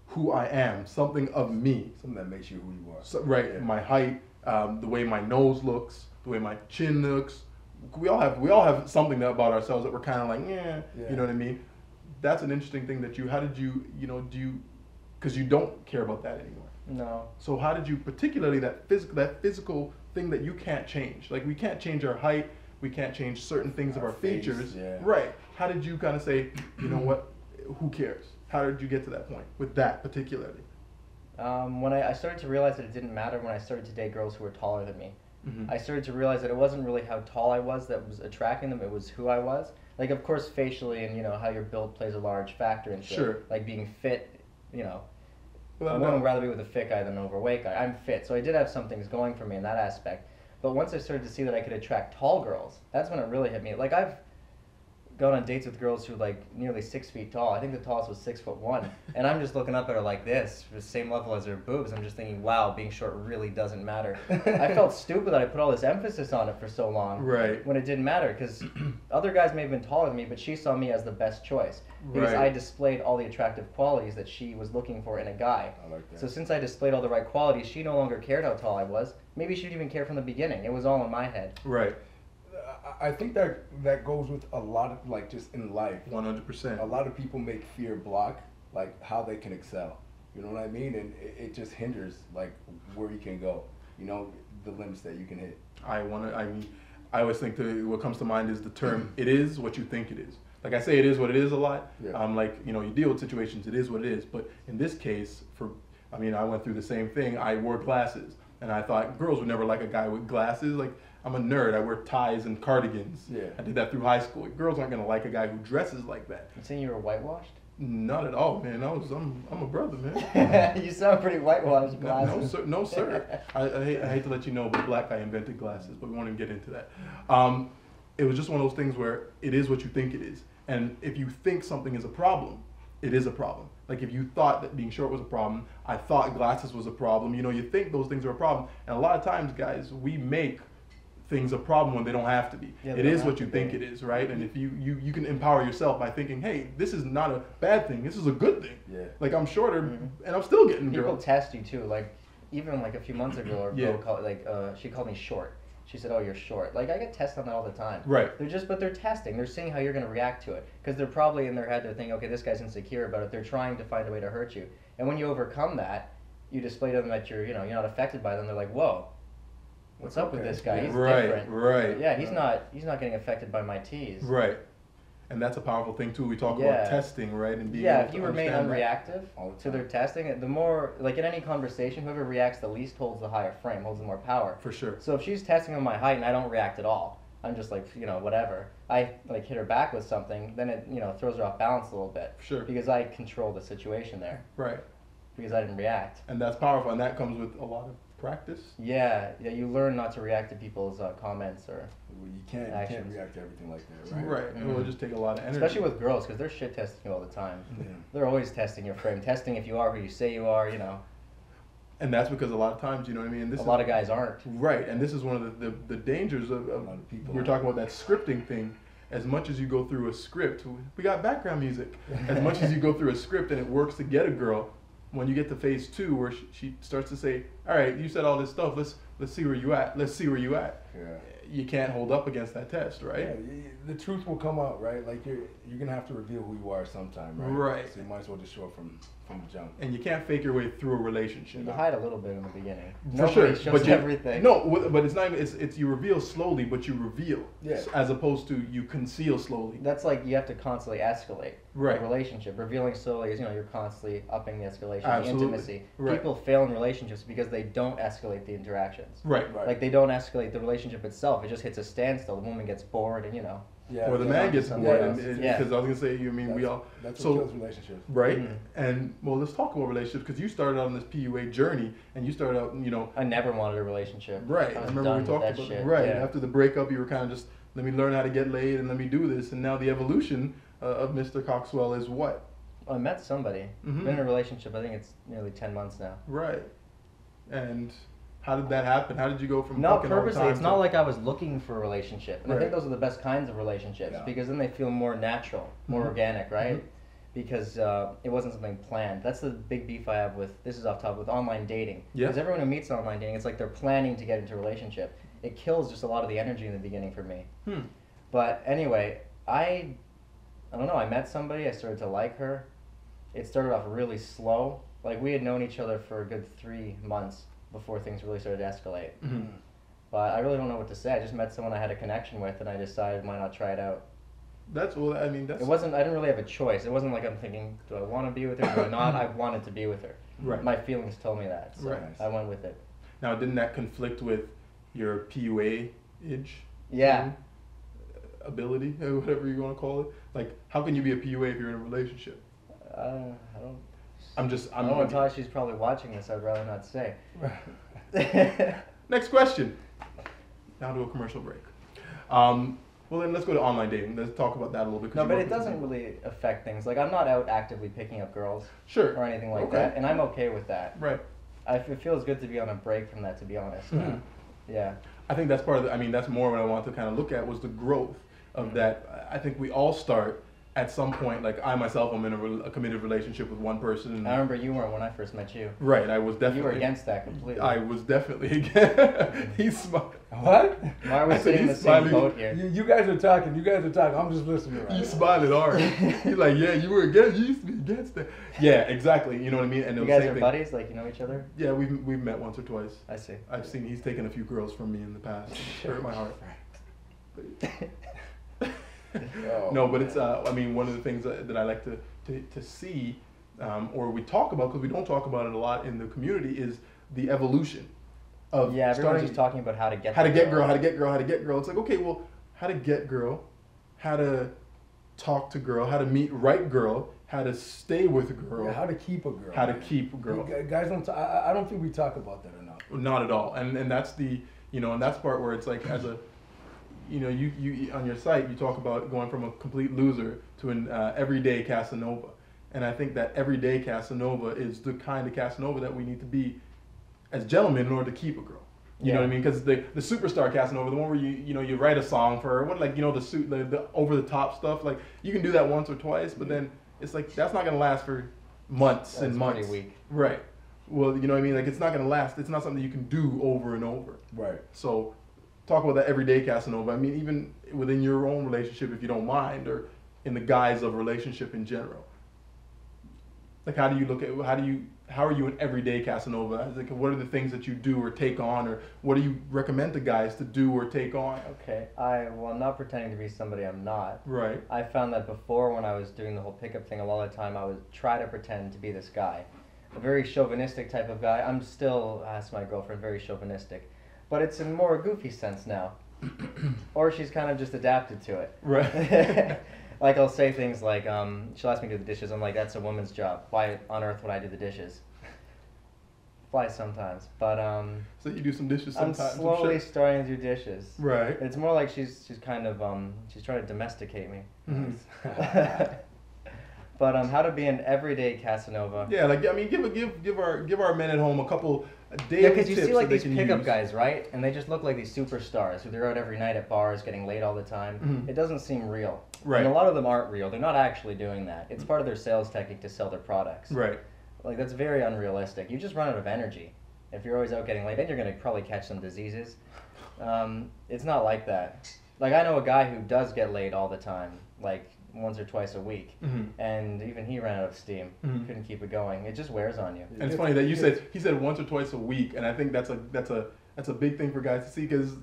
who I am, something of me.
Something that makes you who you are.
So, right,
Yeah.
my height, the way my nose looks, the way my chin looks, we all have something about ourselves that we're kind of like, yeah,
Yeah.
you know what I mean? That's an interesting thing that how did you, because you don't care about that anymore.
No.
So how did you, particularly that physical thing that you can't change? Like we can't change our height, we can't change certain things of
Our
our
face,
features.
yeah.
Right. How did you kind of say, you know what, who cares? How did you get to that point with that particularly?
When I started to realize that it didn't matter when I started to date girls who were taller than me.
Mm-hmm.
I started to realize that it wasn't really how tall I was that was attracting them, it was who I was. Like, of course, facially and, how your build plays a large factor into
Sure.
it. Like, being fit,
Without
a
a
woman would
doubt.
rather be with a fit guy than an overweight guy. I'm fit, so I did have some things going for me in that aspect. But once I started to see that I could attract tall girls, that's when it really hit me. Like, I've gone on dates with girls who are like nearly 6 feet tall. I think the tallest was 6'1", and I'm just looking up at her like this, the same level as her boobs. I'm just thinking, wow, being short really doesn't matter. I felt stupid that I put all this emphasis on it for so long,
Right.
when it didn't matter, because other guys may have been taller than me, but she saw me as the best choice because
Right.
I displayed all the attractive qualities that she was looking for in a guy.
I like that.
So since I displayed all the right qualities, she no longer cared how tall I was. Maybe she didn't even care from the beginning. It was all in my head.
Right.
I think that goes with a lot of, like, just in life.
100%.
A lot of people make fear block, like, how they can excel. You know what I mean? And it just hinders, like, where you can go. The limits that you can hit.
I always think what comes to mind is the term, it is what you think it is. Like I say, it is what it is a lot.
Yeah.
You deal with situations, it is what it is. But in this case, I went through the same thing. I wore glasses. And I thought girls would never like a guy with glasses. Like, I'm a nerd. I wear ties and cardigans.
Yeah.
I did that through high school. Girls aren't going to like a guy who dresses like that.
You saying you were whitewashed?
Not at all, man. I'm a brother, man.
You sound pretty whitewashed,
No,
glasses.
sir. No, sir. I hate to let you know, but black guy invented glasses, but we won't even get into that. It was just one of those things where it is what you think it is. And if you think something is a problem, it is a problem. Like if you thought that being short was a problem, I thought glasses was a problem, you think those things are a problem. And a lot of times, guys, we make things a problem when they don't have to be.
Yeah,
it
they
is
don't
what
have
you
to
think
be.
it is, right? And if you can empower yourself by thinking, hey, this is not a bad thing, this is a good thing.
Yeah.
Like I'm shorter
Mhm.
and I'm still getting
People
girls.
test you too. Like even like a few months ago,
Yeah.
she called me short. She said, "Oh, you're short." Like I get tested on that all the time.
Right.
They're testing. They're seeing how you're going to react to it because they're probably in their head they're thinking, "Okay, this guy's insecure about it." They're trying to find a way to hurt you. And when you overcome that, you display to them that you're not affected by them. They're like, "Whoa, what's up with
Okay.
this guy?
Yeah.
He's
Right,
different."
right.
Yeah, he's not getting affected by my tease.
Right. And that's a powerful thing too. We talk
Yeah.
about testing, right? And being
Yeah,
able
if
to
you remain
understand that.
unreactive
All the
to their
time.
testing, the more, like in any conversation, whoever reacts the least holds the higher frame, holds the more power.
For sure.
So if she's testing on my height and I don't react at all, I'm just like, whatever. I like hit her back with something, then it, throws her off balance a little bit.
Sure.
Because I control the situation there.
Right.
Because I didn't react.
And that's powerful, and that comes with a lot of practice.
Yeah, you learn not to react to people's comments or,
Well, you can't
Actions.
react to everything like that, right?
Right. It will just take a lot of energy.
especially with girls, because they're shit testing you all the time.
Yeah.
They're always testing your frame, testing if you are who you say you are.
And that's because a lot of times, you know what I mean? This
A
is,
lot of guys aren't.
Right, and this is one of the dangers of
A lot of people
we're
aren't.
talking about that scripting thing. As much as you go through a script, we got background music. As much as you go through a script and it works to get a girl, when you get to phase 2 where she starts to say, all right, you said all this stuff, let's see where you at. Let's see where you at.
Yeah.
You can't hold up against that test, right?
Yeah, the truth will come out, right? Like you're gonna have to reveal who you are sometime, right?
Right.
So you might as well just show it from the jump.
And you can't fake your way through a relationship.
You hide a little bit in the beginning.
For
Nobody
sure,
shows
but you,
everything.
No, but it's not even. It's you reveal slowly, but you reveal.
Yeah.
As opposed to you conceal slowly.
That's like you have to constantly escalate
Right.
a relationship. Revealing slowly is, you're constantly upping the escalation,
Absolutely.
the intimacy.
Right.
People fail in relationships because they don't escalate the interactions.
Right.
Right.
Like they don't escalate the relationship itself. It just hits a standstill. The woman gets bored, and
Yeah.
Or the
Yeah,
man gets
something
bored,
else.
because
Yeah.
I was gonna say, we all.
That's
so-
what kills relationships.
Right.
Mhm.
And well, let's talk about relationships because you started out on this PUA journey, and you started out,
I never wanted a relationship.
Right.
I
I
was
remember
done
we
with
talked
that
about
shit.
right
Yeah.
after the breakup. You were kind of just let me learn how to get laid and let me do this, and now the evolution of Mr. Coxwell is what?
I met somebody.
Mhm.
Been in a relationship. I think it's nearly 10 months now.
Right. And how did that happen? How did you go from
Not
fucking all the
purposely.
time
It's
to-
not like I was looking for a relationship. And I
Right.
think those are the best kinds of relationships
Yeah.
because then they feel more natural, more
Mhm.
organic, right?
Mhm.
Because it wasn't something planned. That's the big beef I have with, this is off top, with online dating.
Yeah.
Because everyone who meets online dating, it's like they're planning to get into a relationship. it kills just a lot of the energy in the beginning for me.
Hmm.
But anyway, I don't know, I met somebody, I started to like her. It started off really slow. Like, we had known each other for a good 3 months before things really started to escalate.
Mhm.
But I really don't know what to say. I just met someone I had a connection with, and I decided, why not try it out?
That's well. I mean, that's
It wasn't, I didn't really have a choice. It wasn't like I'm thinking, do I want to be with her, do I not? I wanted to be with her.
right.
My feelings told me that, so
Right.
I went with it.
Now, didn't that conflict with your PUA-age?
Yeah.
Ability, or whatever you want to call it. Like, how can you be a PUA if you're in a relationship?
I don't.
I'm just.
I don't want to talk. She's probably watching this. I'd rather not say.
Next question. Now to a commercial break. Well, then let's go to online dating. Let's talk about that a little bit. 'Cause
No,
you
but
work
it
with
doesn't
people.
really affect things. Like, I'm not out actively picking up girls
Sure.
or anything like
Okay.
that, and I'm okay with that.
Right.
It feels good to be on a break from that, to be honest.
Mhm.
Yeah.
I think that's part of the. I mean, that's more what I want to kind of look at was the growth of that. I think we all start at some point. Like I myself, I'm in a committed relationship with one person. And
I remember you weren't when I first met you.
right. I was definitely.
You were against that completely.
I was definitely against. He's smart.
What?
Why are we
I said
sitting in the
he's
same
smiling.
boat here?
You guys are talking. You guys are talking. I'm just listening. Right
He's
now.
smiling hard. He's like, yeah, you were against. You used to be against that. Yeah, exactly. You know what I mean? And it
You
was the
guys
same
are
thing.
buddies? Like, you know each other?
Yeah, we've met once or twice.
I see.
I've seen he's taken a few girls from me in the past. Hurt my heart.
Oh,
No, but it's
man.
I mean one of the things that I like to see or we talk about because we don't talk about it a lot in the community is the evolution of
Yeah, everyone's
starting
just talking about how to get
how to
the
get girl, how to get girl, how to get girl. It's like okay, well, how to get girl, how to talk to girl, how to meet right girl, how to stay with a girl,
Yeah, how to keep a girl.
how to
man.
keep a girl.
You guys don't. I don't think we talk about that enough.
Not at all, and that's the and that's part where it's like as a you on your site you talk about going from a complete loser to an everyday Casanova, and I think that everyday Casanova is the kind of Casanova that we need to be as gentlemen in order to keep a girl. You know what I mean? Because the superstar Casanova, the one where you write a song for her, what like the suit the over the top stuff, like you can do that once or twice, but then it's like that's not gonna last for months and
That's
months.
pretty weak.
Right. Well, you know what I mean? Like it's not gonna last. It's not something you can do over and over.
Right.
So talk about that everyday Casanova. I mean, even within your own relationship, if you don't mind, or in the guise of relationship in general. Like, how do you look at how are you an everyday Casanova? Like, what are the things that you do or take on, or what do you recommend to guys to do or take on?
Okay. I'm not pretending to be somebody I'm not.
Right.
I found that before when I was doing the whole pickup thing, a lot of the time I would try to pretend to be this guy. A very chauvinistic type of guy. I'm still, ask my girlfriend, very chauvinistic. But it's in more goofy sense now. Or she's kind of just adapted to it.
Right.
Like I'll say things like, she'll ask me to do the dishes. I'm like, that's a woman's job. Why on earth would I do the dishes? Flies sometimes. But
So you do some dishes
I'm
sometimes.
slowly
sure.
starting to do dishes.
Right.
It's more like she's kind of she's trying to domesticate me.
Mhm.
But how to be an everyday Casanova?
Yeah, like I mean, give our men at home a couple daily
Yeah, because you
tips
see like
that they
these
can
pickup
use.
guys, right? And they just look like these superstars who they're out every night at bars, getting laid all the time.
Mhm.
It doesn't seem real.
Right.
And a lot of them aren't real. They're not actually doing that. It's part of their sales technique to sell their products.
Right.
Like that's very unrealistic. You just run out of energy if you're always out getting laid. Then you're gonna probably catch some diseases. It's not like that. Like I know a guy who does get laid all the time, like once or twice a week,
Mhm.
and even he ran out of steam.
Mhm.
Couldn't keep it going. It just wears on you.
And it's funny that he said once or twice a week, and I think that's a big thing for guys to see because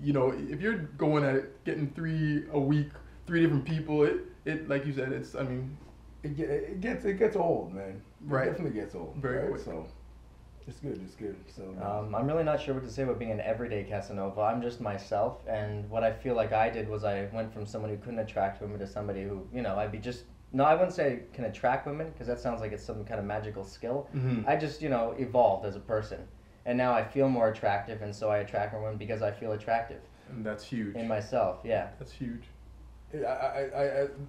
if you're going at it getting 3 a week, 3 different people, it like you said, it's I mean
It gets old, man.
Right.
It definitely gets old.
Very
right?
quick.
So it's good. It's good. So
I'm really not sure what to say about being an everyday Casanova. I'm just myself, and what I feel like I did was I went from someone who couldn't attract women to somebody who, I'd be just, no, I wouldn't say can attract women, because that sounds like it's some kind of magical skill.
Mhm.
I just, evolved as a person, and now I feel more attractive, and so I attract more women because I feel attractive
and that's huge.
in myself, yeah.
That's huge.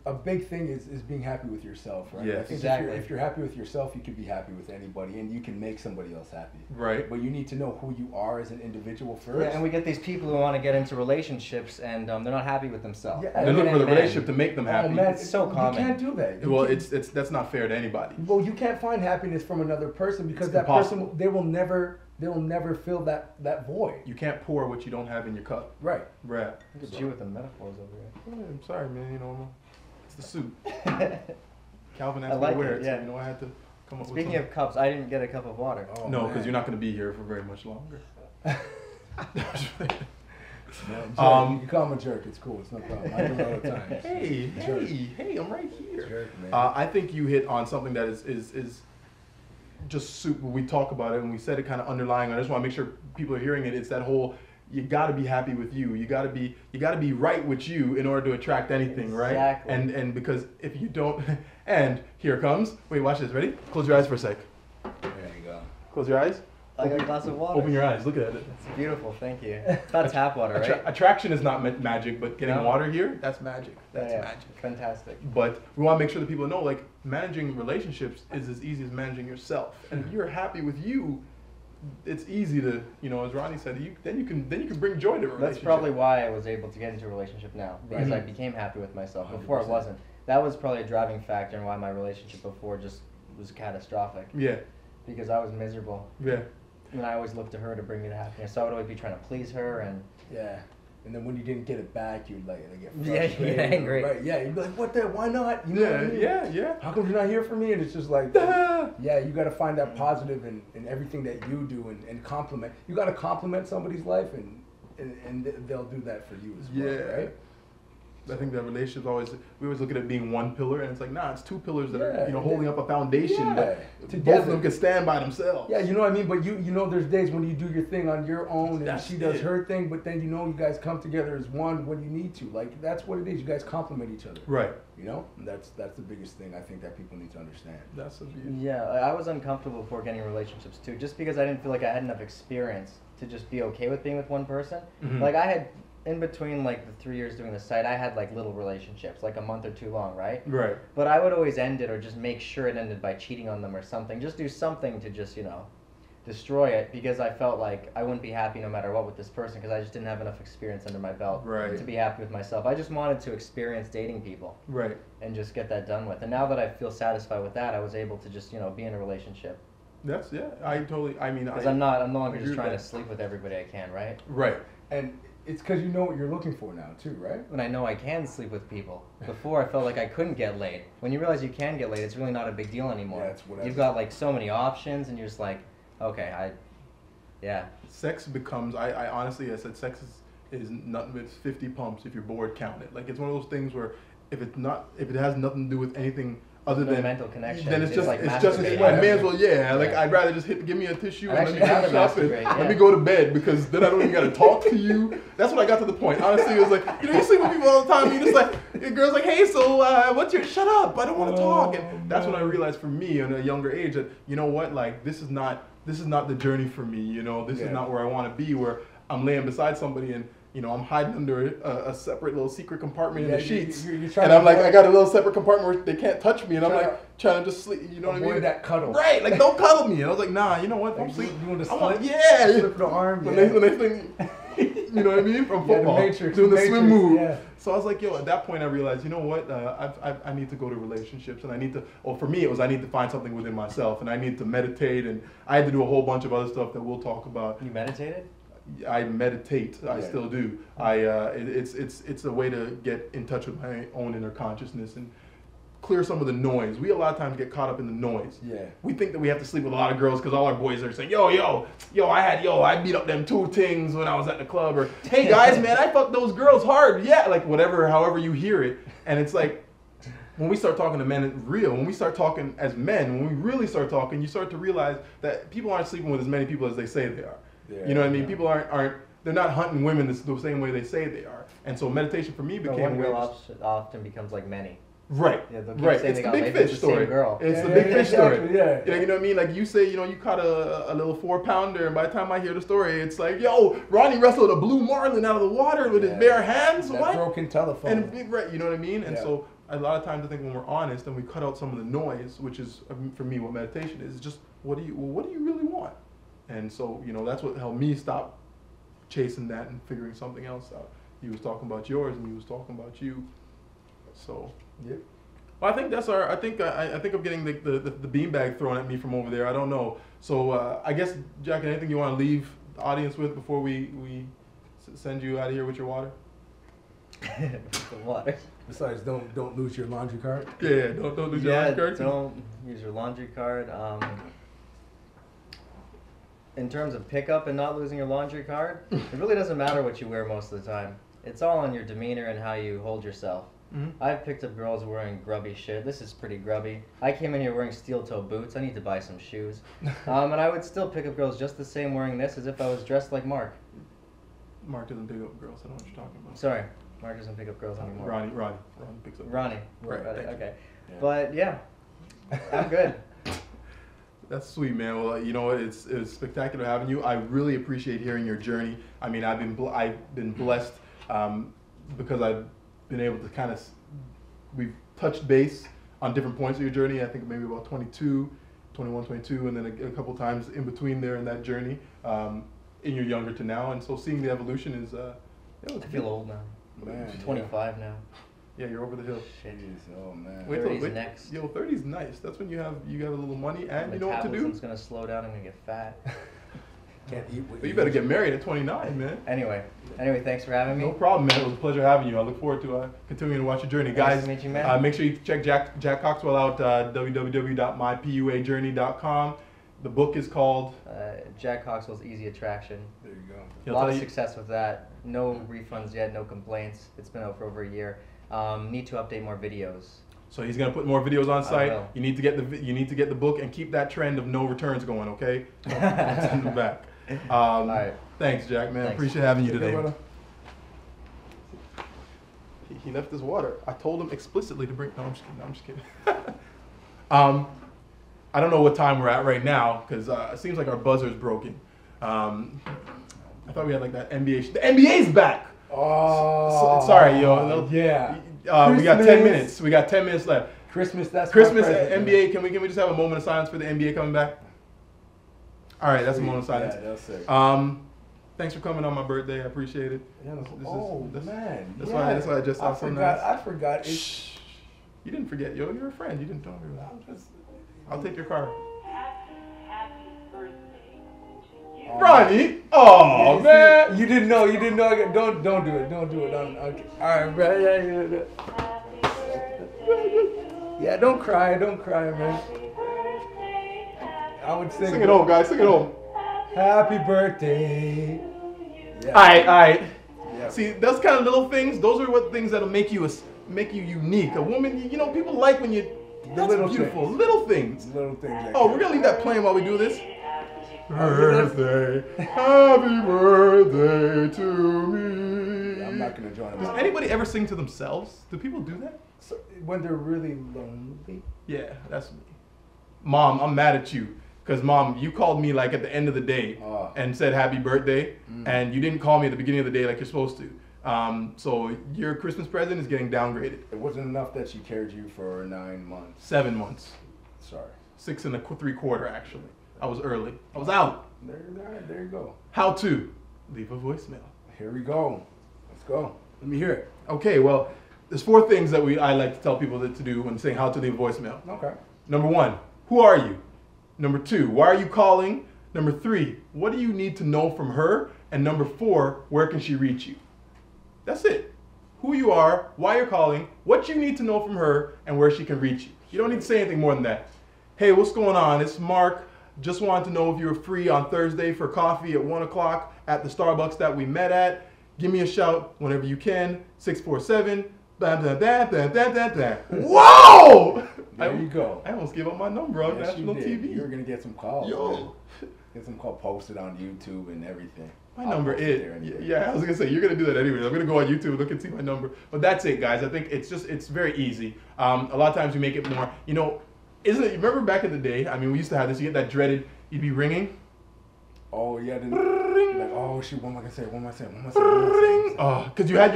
a big thing is being happy with yourself, right?
Yes.
I think
Exactly.
if you're happy with yourself, you can be happy with anybody, and you can make somebody else happy.
Right.
But you need to know who you are as an individual first.
Yeah, and we get these people who want to get into relationships, and they're not happy with themselves.
Yeah,
They're looking for the
Men.
relationship to make them happy.
Oh man,
It's so common.
You can't do that. You
Well,
can't-
that's not fair to anybody.
Well, you can't find happiness from another person because
It's
that
impossible.
person, they will never they'll never fill that void.
You can't pour what you don't have in your cup.
Right.
Right.
Look at you with the metaphors over
Yeah, I'm sorry, man. You know, it's the suit.
here.
Calvin
I
asked me
like
to wear
it,
it,
yeah.
so you know I had to come up
Speaking
with
of cups, I didn't get a cup of water.
Oh,
no, because
man.
you're not going to be here for very much longer.
Man, jerk.
Um,
you call him a jerk. It's cool. It's no problem. I do it all the time.
Hey, I'm right here.
Jerk, man.
I think you hit on something that is just super. We talk about it and we said it kind of underlying. I just want to make sure people are hearing it. It's that whole you got to be happy with you. You got to be right with you in order to attract anything, right?
Exactly.
And because if you don't, and here it comes. Wait, watch this. Ready? Close your eyes for a sec.
There you go.
Close your eyes.
I got a glass of water.
Open your eyes. Look at it.
It's beautiful, thank you. It's not tap water, right?
Attraction is not magic, but getting
No.
water here, that's magic. That's
Yeah,
magic.
Fantastic.
But we want to make sure that people know, like, managing relationships is as easy as managing yourself. And if you're happy with you, it's easy to, you know, as Ronnie said, then you can bring joy to a relationship.
That's probably why I was able to get into a relationship now, because I became happy with myself. Before I
100%.
wasn't. That was probably a driving factor in why my relationship before just was catastrophic,
Yeah,
because I was miserable.
yeah.
And I always looked to her to bring me to happiness. So I would always be trying to please her, and
Yeah. And then when you didn't get it back, you'd like get
Yeah, you'd
frustrated.
get angry.
Right. Yeah. You'd be like, what the? Why not? You know what I mean?
Yeah.
How come you're not here for me? And it's just like,
Ah.
yeah, you got to find that positive in everything that you do and compliment. You got to compliment somebody's life and they'll do that for you as well,
Yeah.
right?
I think that relationships we always look at it being one pillar, and it's like, nah, it's two pillars that
Yeah,
are, you know, holding up a foundation,
yeah,
but both
together.
of them can stand by themselves.
Yeah, you know what I mean? But you know there's days when you do your thing on your own and
That's
she does
it.
her thing, but then you know you guys come together as one when you need to. Like that's what it is. You guys complement each other.
Right.
You know? And that's the biggest thing I think that people need to understand.
That's a beauty.
yeah, I was uncomfortable before getting in relationships too, just because I didn't feel like I had enough experience to just be okay with being with one person.
Mhm.
Like I had, in between like the 3 years doing the site, I had like little relationships, like a month or two long, right?
Right.
But I would always end it or just make sure it ended by cheating on them or something. Just do something to just, you know, destroy it, because I felt like I wouldn't be happy no matter what with this person, because I just didn't have enough experience under my belt
Right.
to be happy with myself. I just wanted to experience dating people
Right.
and just get that done with. And now that I feel satisfied with that, I was able to just, you know, be in a relationship.
That's I mean,
Because I'm no longer
agree
just
with
trying
that.
to sleep with everybody I can, right?
Right.
And it's because you know what you're looking for now too, right?
When I know I can sleep with people. Before I felt like I couldn't get laid. When you realize you can get laid, it's really not a big deal anymore.
Yeah, it's whatever.
You've got like so many options, and you're just like, okay, yeah.
Sex becomes I honestly, I said sex is nothing but 50 pumps if you're bored, count it. Like, it's one of those things where if it has nothing to do with anything other
No
than
mental connection.
then it's just
like
it's just
masturbating.
I may as well like
Yeah.
I'd rather just give me a tissue
I'd
and let me
actually rather
finish up and
masturbate,
let
yeah.
me go to bed, because then I don't even gotta talk to you. That's what I got to the point. Honestly, it was like, you know, you sleep with people all the time, and you're just like, your girl's like, hey, so what's your shut up, I don't want to talk. And that's when I realized for me in a younger age that, you know what, like this is not the journey for me, you know, this is not where I want to be, where I'm laying beside somebody and, you know, I'm hiding under a separate little secret compartment in the sheets,
You're trying
and
to
I'm like,
avoid-
I got a little separate compartment where they can't touch me, and I'm
Trying
like trying to just sleep, you know what I
avoid
mean?
that cuddle.
Right, like don't cuddle me. And I was like, nah, you know what? Don't
Like,
sleep.
you want to
I want,
slip?
yeah.
Slip the arm.
When
Yeah.
they think, you know what I mean? From
Yeah, the
football,
Matrix,
doing the
the
swim
Matrix,
move.
yeah.
So I was like, yo, at that point I realized, you know what? I need to go to relationships, and I need to. Well, for me, it was I need to find something within myself, and I need to meditate, and I had to do a whole bunch of other stuff that we'll talk about.
You meditated?
I meditate. I
Yeah.
still do. It's a way to get in touch with my own inner consciousness and clear some of the noise. We a lot of times get caught up in the noise.
Yeah.
We think that we have to sleep with a lot of girls because all our boys are saying, I beat up them 2 things when I was at the club, or hey guys, man, I fucked those girls hard. Yeah, like whatever, however you hear it. And it's like, when we start talking to men, it's real. When we start talking as men, when we really start talking, you start to realize that people aren't sleeping with as many people as they say they are.
Yeah,
You know what I mean?
yeah.
People aren't they're not hunting women the same way they say they are. And so meditation for me
But
became
one
a way
girl
to-
often becomes like many.
Right.
Yeah, they'll keep
Right.
saying
It's
they
the
got
big
laid with
fish
the same
story.
girl.
It's
Yeah,
the
yeah,
big
yeah,
fish story.
exactly, yeah.
Yeah, you know what I mean? Like you say, you know, you caught a little 4-pounder, and by the time I hear the story, it's like, yo, Ronnie wrestled a blue marlin out of the water with his
Yeah.
bare hands.
That
What?
broken telephone.
And right, you know what I mean? And
Yeah.
so a lot of times I think when we're honest and we cut out some of the noise, which is for me what meditation is just what do you really want? And so, you know, that's what helped me stop chasing that and figuring something else out. He was talking about yours and he was talking about you. So
Yep.
Well, I think that's our. I think I'm getting the beanbag thrown at me from over there. I don't know. So I guess, Jack, anything you want to leave the audience with before we send you out of here with your water?
The water.
Besides, don't lose your laundry card.
Yeah, don't lose your laundry card.
Don't use your laundry card. In terms of pickup and not losing your laundry card, it really doesn't matter what you wear most of the time. It's all on your demeanor and how you hold yourself.
Mm-hmm.
I've picked up girls wearing grubby shit. This is pretty grubby. I came in here wearing steel-toe boots. I need to buy some shoes. And I would still pick up girls just the same wearing this as if I was dressed like Mark.
Mark doesn't pick up girls. I don't know what you're talking about.
Sorry, Mark doesn't pick up girls anymore.
Ronnie picks up.
Ronnie.
Right, thank you.
Okay.
Yeah.
But yeah, I'm good.
That's sweet, man. Well, you know what? It's spectacular having you. I really appreciate hearing your journey. I mean, I've been blessed because I've been able to kind of we've touched base on different points of your journey. I think maybe about 21, 22, and then a couple times in between there in that journey, in your younger to now. And so seeing the evolution is.
I feel old now.
Man,
I'm 25 now.
Yeah, you're over the hill.
Shit.
Oh man.
Wait
30's next.
Yo, 30's nice. That's when you got a little money and you know what to do.
Metabolism's gonna slow down. I'm gonna get fat.
Can't eat what
But you better get married at 29, man.
Anyway, thanks for having me.
No problem, man. It was a pleasure having you. I look forward to continuing to watch your journey.
Nice
Guys,
to meet you, man.
make sure you check Jack Coxwell out, www.mypuajourney.com. The book is called
Jack Coxwell's Easy Attraction.
There you go.
He'll
A lot
tell
of
you-
success with that. No refunds yet, no complaints. It's been out for over a year. Need to update more videos.
So he's gonna put more videos on
I
site.
will.
You need to get the book and keep that trend of no returns going, okay? Don't send them back.
All right.
Thanks, Jack, man.
Thanks.
Appreciate having you
Take care,
today.
brother.
He left his water. I told him explicitly to bring. No, I'm just kidding. I'm just kidding. I don't know what time we're at right now because it seems like our buzzer's broken. I thought we had like that NBA. The NBA's back.
Oh.
Sorry, yo.
Yeah.
We got 10
Christmas.
minutes. We got 10 minutes left.
Christmas. That's my
Christmas,
present,
NBA. Can we just have a moment of silence for the NBA coming back? All right, that's a moment of silence.
Yeah, that's sick.
Thanks for coming on my birthday. I appreciate it.
Yeah,
That's
man.
That's
yeah.
why I just sound so nice.
I forgot.
Shh. You didn't forget, yo. You're a friend. You didn't tell me that. I'll take your car. Ronnie! Oh, man!
You didn't know. You didn't know. Don't do it. Don't do it. Okay. All right, bro. Yeah, don't cry. Don't cry, man. I would sing.
Sing it home, guys. Sing it home.
Happy birthday. Yeah.
All right.
Yeah.
See, those kind of little things, those are what things that'll make you unique. A woman, you know, people like when you. That's
little
beautiful.
things.
Little things.
Little things. That
Oh,
count.
we're gonna leave that playing while we do this. Birthday, happy birthday to me.
I'm not gonna join them.
Does anybody ever sing to themselves? Do people do that?
So, when they're really lonely.
Yeah, that's me. Mom, I'm mad at you. Because, Mom, you called me like at the end of the day and said happy birthday, and you didn't call me at the beginning of the day like you're supposed to. So your Christmas present is getting downgraded.
It wasn't enough that she carried you for 9 months.
7 months.
Sorry.
6 3/4, actually. I was early. I was out.
There you go.
How to leave a voicemail.
Here we go. Let's go. Let me hear it.
Okay, well, there's 4 things that I like to tell people to do when saying how to leave a voicemail.
Okay.
Number 1, who are you? Number 2, why are you calling? Number 3, what do you need to know from her? And number 4, where can she reach you? That's it. Who you are, why you're calling, what you need to know from her, and where she can reach you. You don't need to say anything more than that. Hey, what's going on? It's Mark. Just wanted to know if you were free on Thursday for coffee at 1 o'clock at the Starbucks that we met at. Give me a shout whenever you can. 647. Bam, bam, bam, bam, bam, bam, bam. Whoa!
There you go.
I almost gave up my number on
Yes,
national
you did.
TV.
You're gonna get some calls.
Yo.
Man. Get some calls posted on YouTube and everything.
My
I'll
number
post it there
is,
anyway.
yeah, I was gonna say, you're gonna do that anyway. I'm gonna go on YouTube, look and see my number. But that's it, guys. I think it's very easy. A lot of times we make it more, isn't it, remember back in the day, I mean, we used to have this, you get that dreaded, you'd be ringing.
Oh yeah, then like, oh shoot, what am I gonna say? What am I saying? What am I saying? What am I saying?
Oh, because you had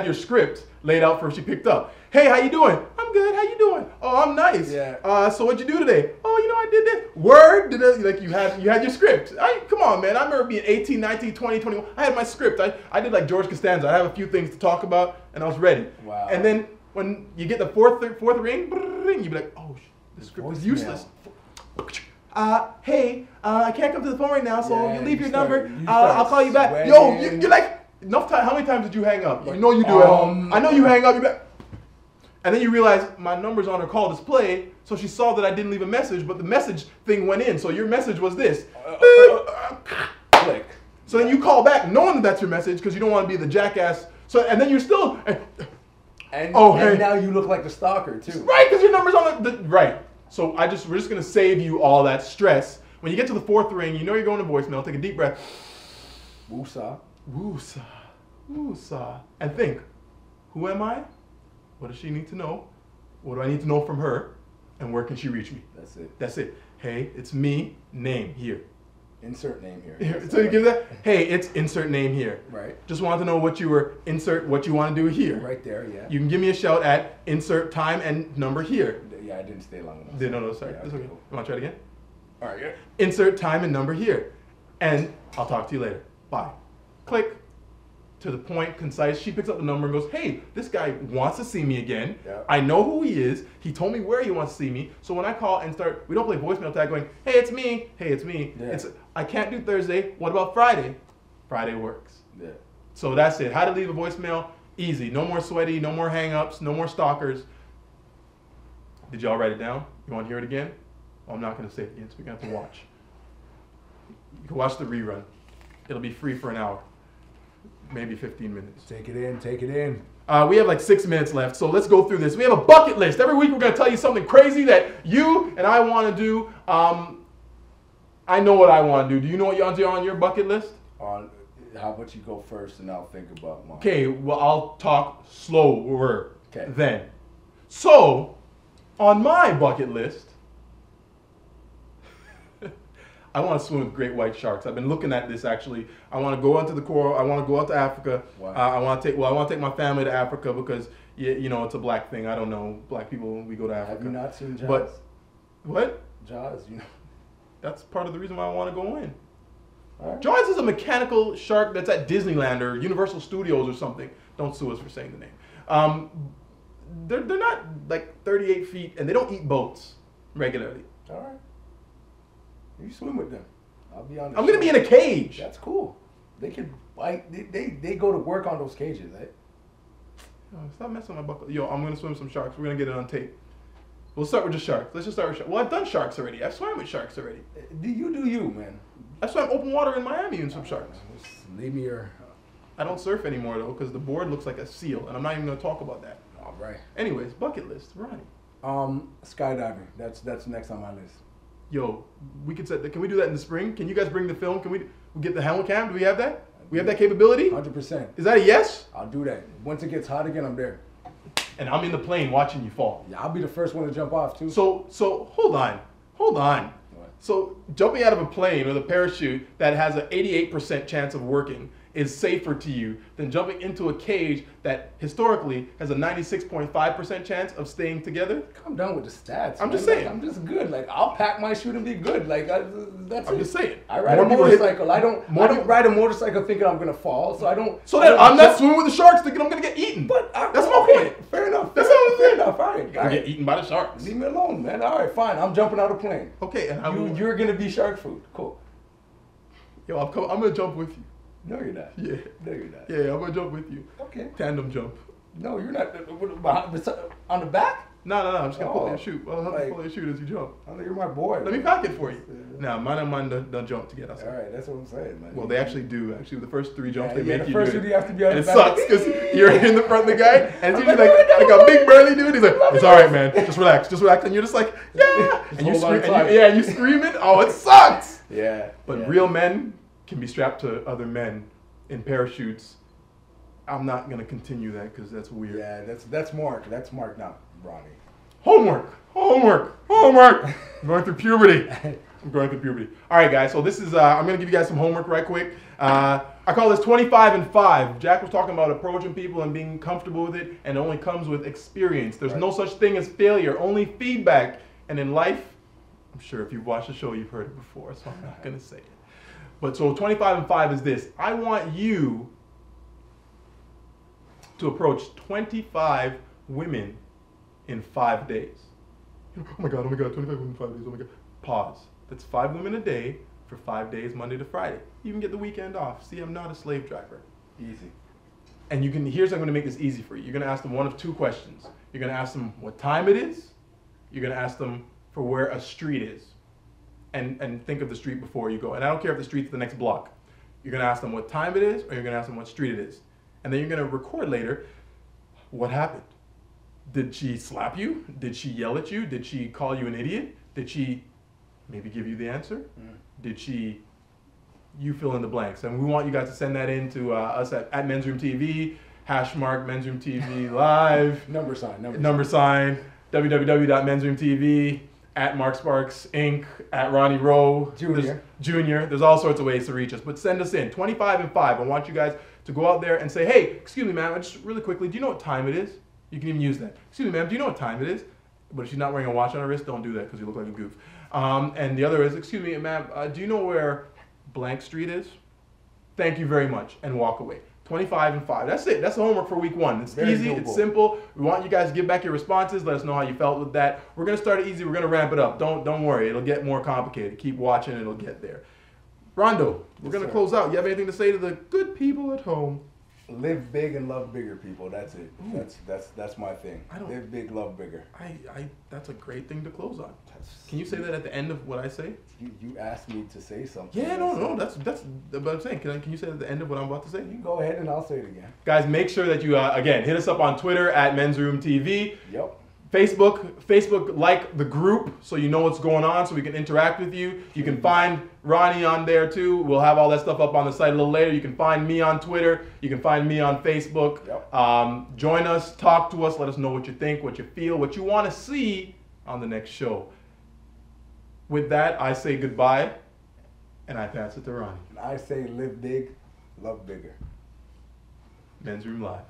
your script laid out for she picked up. Hey, how you doing? I'm good. How you doing? Oh, I'm nice.
Yeah.
So what'd you do today? Oh, I did this. Word? Like you had your script. Come on, man. I remember being 18, 19, 20, 21. I had my script. I did like George Costanza. I have a few things to talk about, and I was ready.
Wow.
And then when you get the fourth ring, you be like, oh, this script is useless. Hey, I can't come to the phone right now, so you leave your number. I'll call you back. Yo, you're like, enough time. How many times did you hang up? You know you do at home. I know you hang up. You back. And then you realize my number's on her call display, so she saw that I didn't leave a message, but the message thing went in. So your message was this.
Click.
So then you call back knowing that that's your message because you don't want to be the jackass. So and then you're still.
And
hey.
now you look like the stalker too.
Right, because your number's on the right. So we're just gonna save you all that stress. When you get to the fourth ring, you know you're going to voicemail. Take a deep breath.
Woosah.
Woosah. Woosah. And think, who am I? What does she need to know? What do I need to know from her? And where can she reach me?
That's it.
That's it. Hey, it's me. Name here.
Insert name here.
So you give that. Hey, it's insert name here.
Right.
Just wanted to know what you were insert what you want to do here.
Right there. Yeah.
You can give me a shout at insert time and number here.
Yeah, I didn't stay long enough.
No, sorry.
Yeah,
That's okay.
cool.
You want to try it again?
All right. Yeah.
Insert time and number here. And I'll talk to you later. Bye. Click. To the point, concise. She picks up the number and goes, hey, this guy wants to see me again.
Yeah.
I know who he is. He told me where he wants to see me. So when I call and start, we don't play voicemail tag going, hey, it's me. Hey, it's me.
Yeah.
I can't do Thursday. What about Friday? Friday works.
Yeah.
So that's it. How to leave a voicemail? Easy. No more sweaty. No more hang-ups. No more stalkers. Did y'all write it down? You want to hear it again? Well, I'm not going to say it again, so we're going to have to watch. You can watch the rerun. It'll be free for an hour. Maybe 15 minutes.
Take it in. Take it in.
We have like 6 minutes left, so let's go through this. We have a bucket list. Every week we're going to tell you something crazy that you and I want to do. I know what I want to do. Do you know what you're on your bucket list?
How about you go first and I'll think about mine.
Okay, well, I'll talk slower
Okay.
then. So, on my bucket list, I want to swim with great white sharks. I've been looking at this actually. I want to go out to the coral. I want to go out to Africa.
Wow.
I want to take my family to Africa because you know it's a black thing. I don't know, black people, we go to Africa.
Have you not seen Jaws?
But what?
Jaws, you know.
That's part of the reason why I want to go in.
All right.
Jaws is a mechanical shark that's at Disneyland or Universal Studios or something. Don't sue us for saying the name. They're not like 38 feet and they don't eat boats regularly.
All right. You swim with them. I'll be on.
I'm gonna be in a cage.
That's cool. They can bite. They go to work on those cages, eh?
Oh, stop messing with my bucket. Yo, I'm gonna swim with some sharks. We're gonna get it on tape. We'll start with just sharks. Let's just start with sharks. Well, I've done sharks already. I've swam with sharks already.
Do you, man?
I swam open water in Miami in some sharks.
Just leave me your.
I don't surf anymore though because the board looks like a seal, and I'm not even gonna talk about that.
All right.
Anyways, bucket list, Ronnie.
Skydiving. That's next on my list.
Yo, we could set. Can we do that in the spring? Can you guys bring the film? Can we get the helmet cam? Do we have that? We have that capability?
100%.
Is that a yes?
I'll do that. Once it gets hot again, I'm there.
And I'm in the plane watching you fall.
Yeah, I'll be the first one to jump off too.
So hold on.
What?
So jumping out of a plane with a parachute that has an 88% chance of working is safer to you than jumping into a cage that historically has a 96.5% chance of staying together?
Calm down with the stats.
I'm
man.
just saying.
Like, I'm just good. Like I'll pack my chute and be good. Like that's
I'm
it.
just saying.
I ride
More
a
people hit-
motorcycle. I don't ride a motorcycle thinking I'm gonna fall. So I don't.
So
I
then
don't
I'm not
jump-
swimming with the sharks thinking I'm gonna get eaten.
But
that's my point.
Fair enough.
That's what I'm
fair
saying.
enough. All right.
I'm gonna get eaten by the sharks.
Leave me alone, man. All right, fine. I'm jumping out of plane.
Okay, and
You're gonna be shark food. Cool.
Yo, I'm gonna jump with you.
No, you're not.
Yeah.
No, you're not.
Yeah, I'm gonna jump with you.
Okay.
Tandem jump.
No, you're not. On the back?
No, I'm just gonna pull
Oh,
your chute. I'll help you
like-
pull your chute as you jump.
I know you're my boy.
Let me pack it for you. Nah, mine and mine don't jump together.
All right, that's what I'm saying, man.
Well, they actually do. Actually, the first 3 jumps they
Yeah,
make
the
you
first
do
two
it.
you have to be on
And
the
it
back.
sucks because you're in the front of the guy, and it's
I'm
usually
like,
like a big burly dude. He's like, "It's all right, man. Just relax, and you're just like, "Yeah," and you
hold on
scream,
tight.
and you screaming. Oh, it sucks.
Yeah.
But
yeah.
real men can be strapped to other men in parachutes. I'm not gonna continue that because that's weird.
Yeah, that's Mark. That's Mark, not Ronnie.
Homework. I'm going through puberty. All right, guys. So this is, I'm going to give you guys some homework right quick. I call this 25 and 5. Jack was talking about approaching people and being comfortable with it, and it only comes with experience. There's no such thing as failure, only feedback. And in life, I'm sure if you've watched the show, you've heard it before, so I'm not going to say it. But so 25 and 5 is this. I want you to approach 25 women in 5 days. Oh my God, 25 women in 5 days, oh my God. Pause. That's 5 women a day for 5 days, Monday to Friday. You even get the weekend off. See, I'm not a slave driver.
Easy.
And here's how I'm gonna make this easy for you. You're gonna ask them one of two questions. You're gonna ask them what time it is. You're gonna ask them for where a street is. And think of the street before you go. And I don't care if the street's the next block. You're gonna ask them what time it is, or you're gonna ask them what street it is. And then you're gonna record later what happened. Did she slap you? Did she yell at you? Did she call you an idiot? Did she maybe give you the answer? Did she, you fill in the blanks. And we want you guys to send that in to us at Men's Room TV, # Men's Room TV Live.
Number sign.
www.mensroomtv, at Mark Sparks Inc., at Ronnie Rowe Jr. There's all sorts of ways to reach us, but send us in 25 and 5. I want you guys to go out there and say, hey, excuse me, ma'am, just really quickly, do you know what time it is? You can even use that. Excuse me, ma'am, do you know what time it is? But if she's not wearing a watch on her wrist, don't do that because you look like a goof. And the other is, excuse me, ma'am, do you know where blank street is? Thank you very much, and walk away. 25 and 5. That's it. That's the homework for week 1. It's
Very
easy.
doable.
It's simple. We want you guys to give back your responses. Let us know how you felt with that. We're gonna start it easy. We're gonna ramp it up. Don't worry. It'll get more complicated. Keep watching. It'll get there. Rondo, we're gonna close out. You have anything to say to the good people at home?
Live big and love bigger, people. That's it. That's my thing. Live big, love bigger.
That's a great thing to close on. Can you say that at the end of what I say?
You asked me to say something.
Yeah, no. That's what I'm saying. Can you say it at the end of what I'm about to say?
You can go ahead and I'll say it again.
Guys, make sure that you again hit us up on Twitter at Men's Room TV.
Yep.
Facebook, like the group so you know what's going on so we can interact with you. You can find Ronnie on there too. We'll have all that stuff up on the site a little later. You can find me on Twitter. You can find me on Facebook.
Yep.
Join us, talk to us, let us know what you think, what you feel, what you want to see on the next show. With that, I say goodbye and I pass it to Ronnie.
And I say live big, love bigger.
Men's Room Live.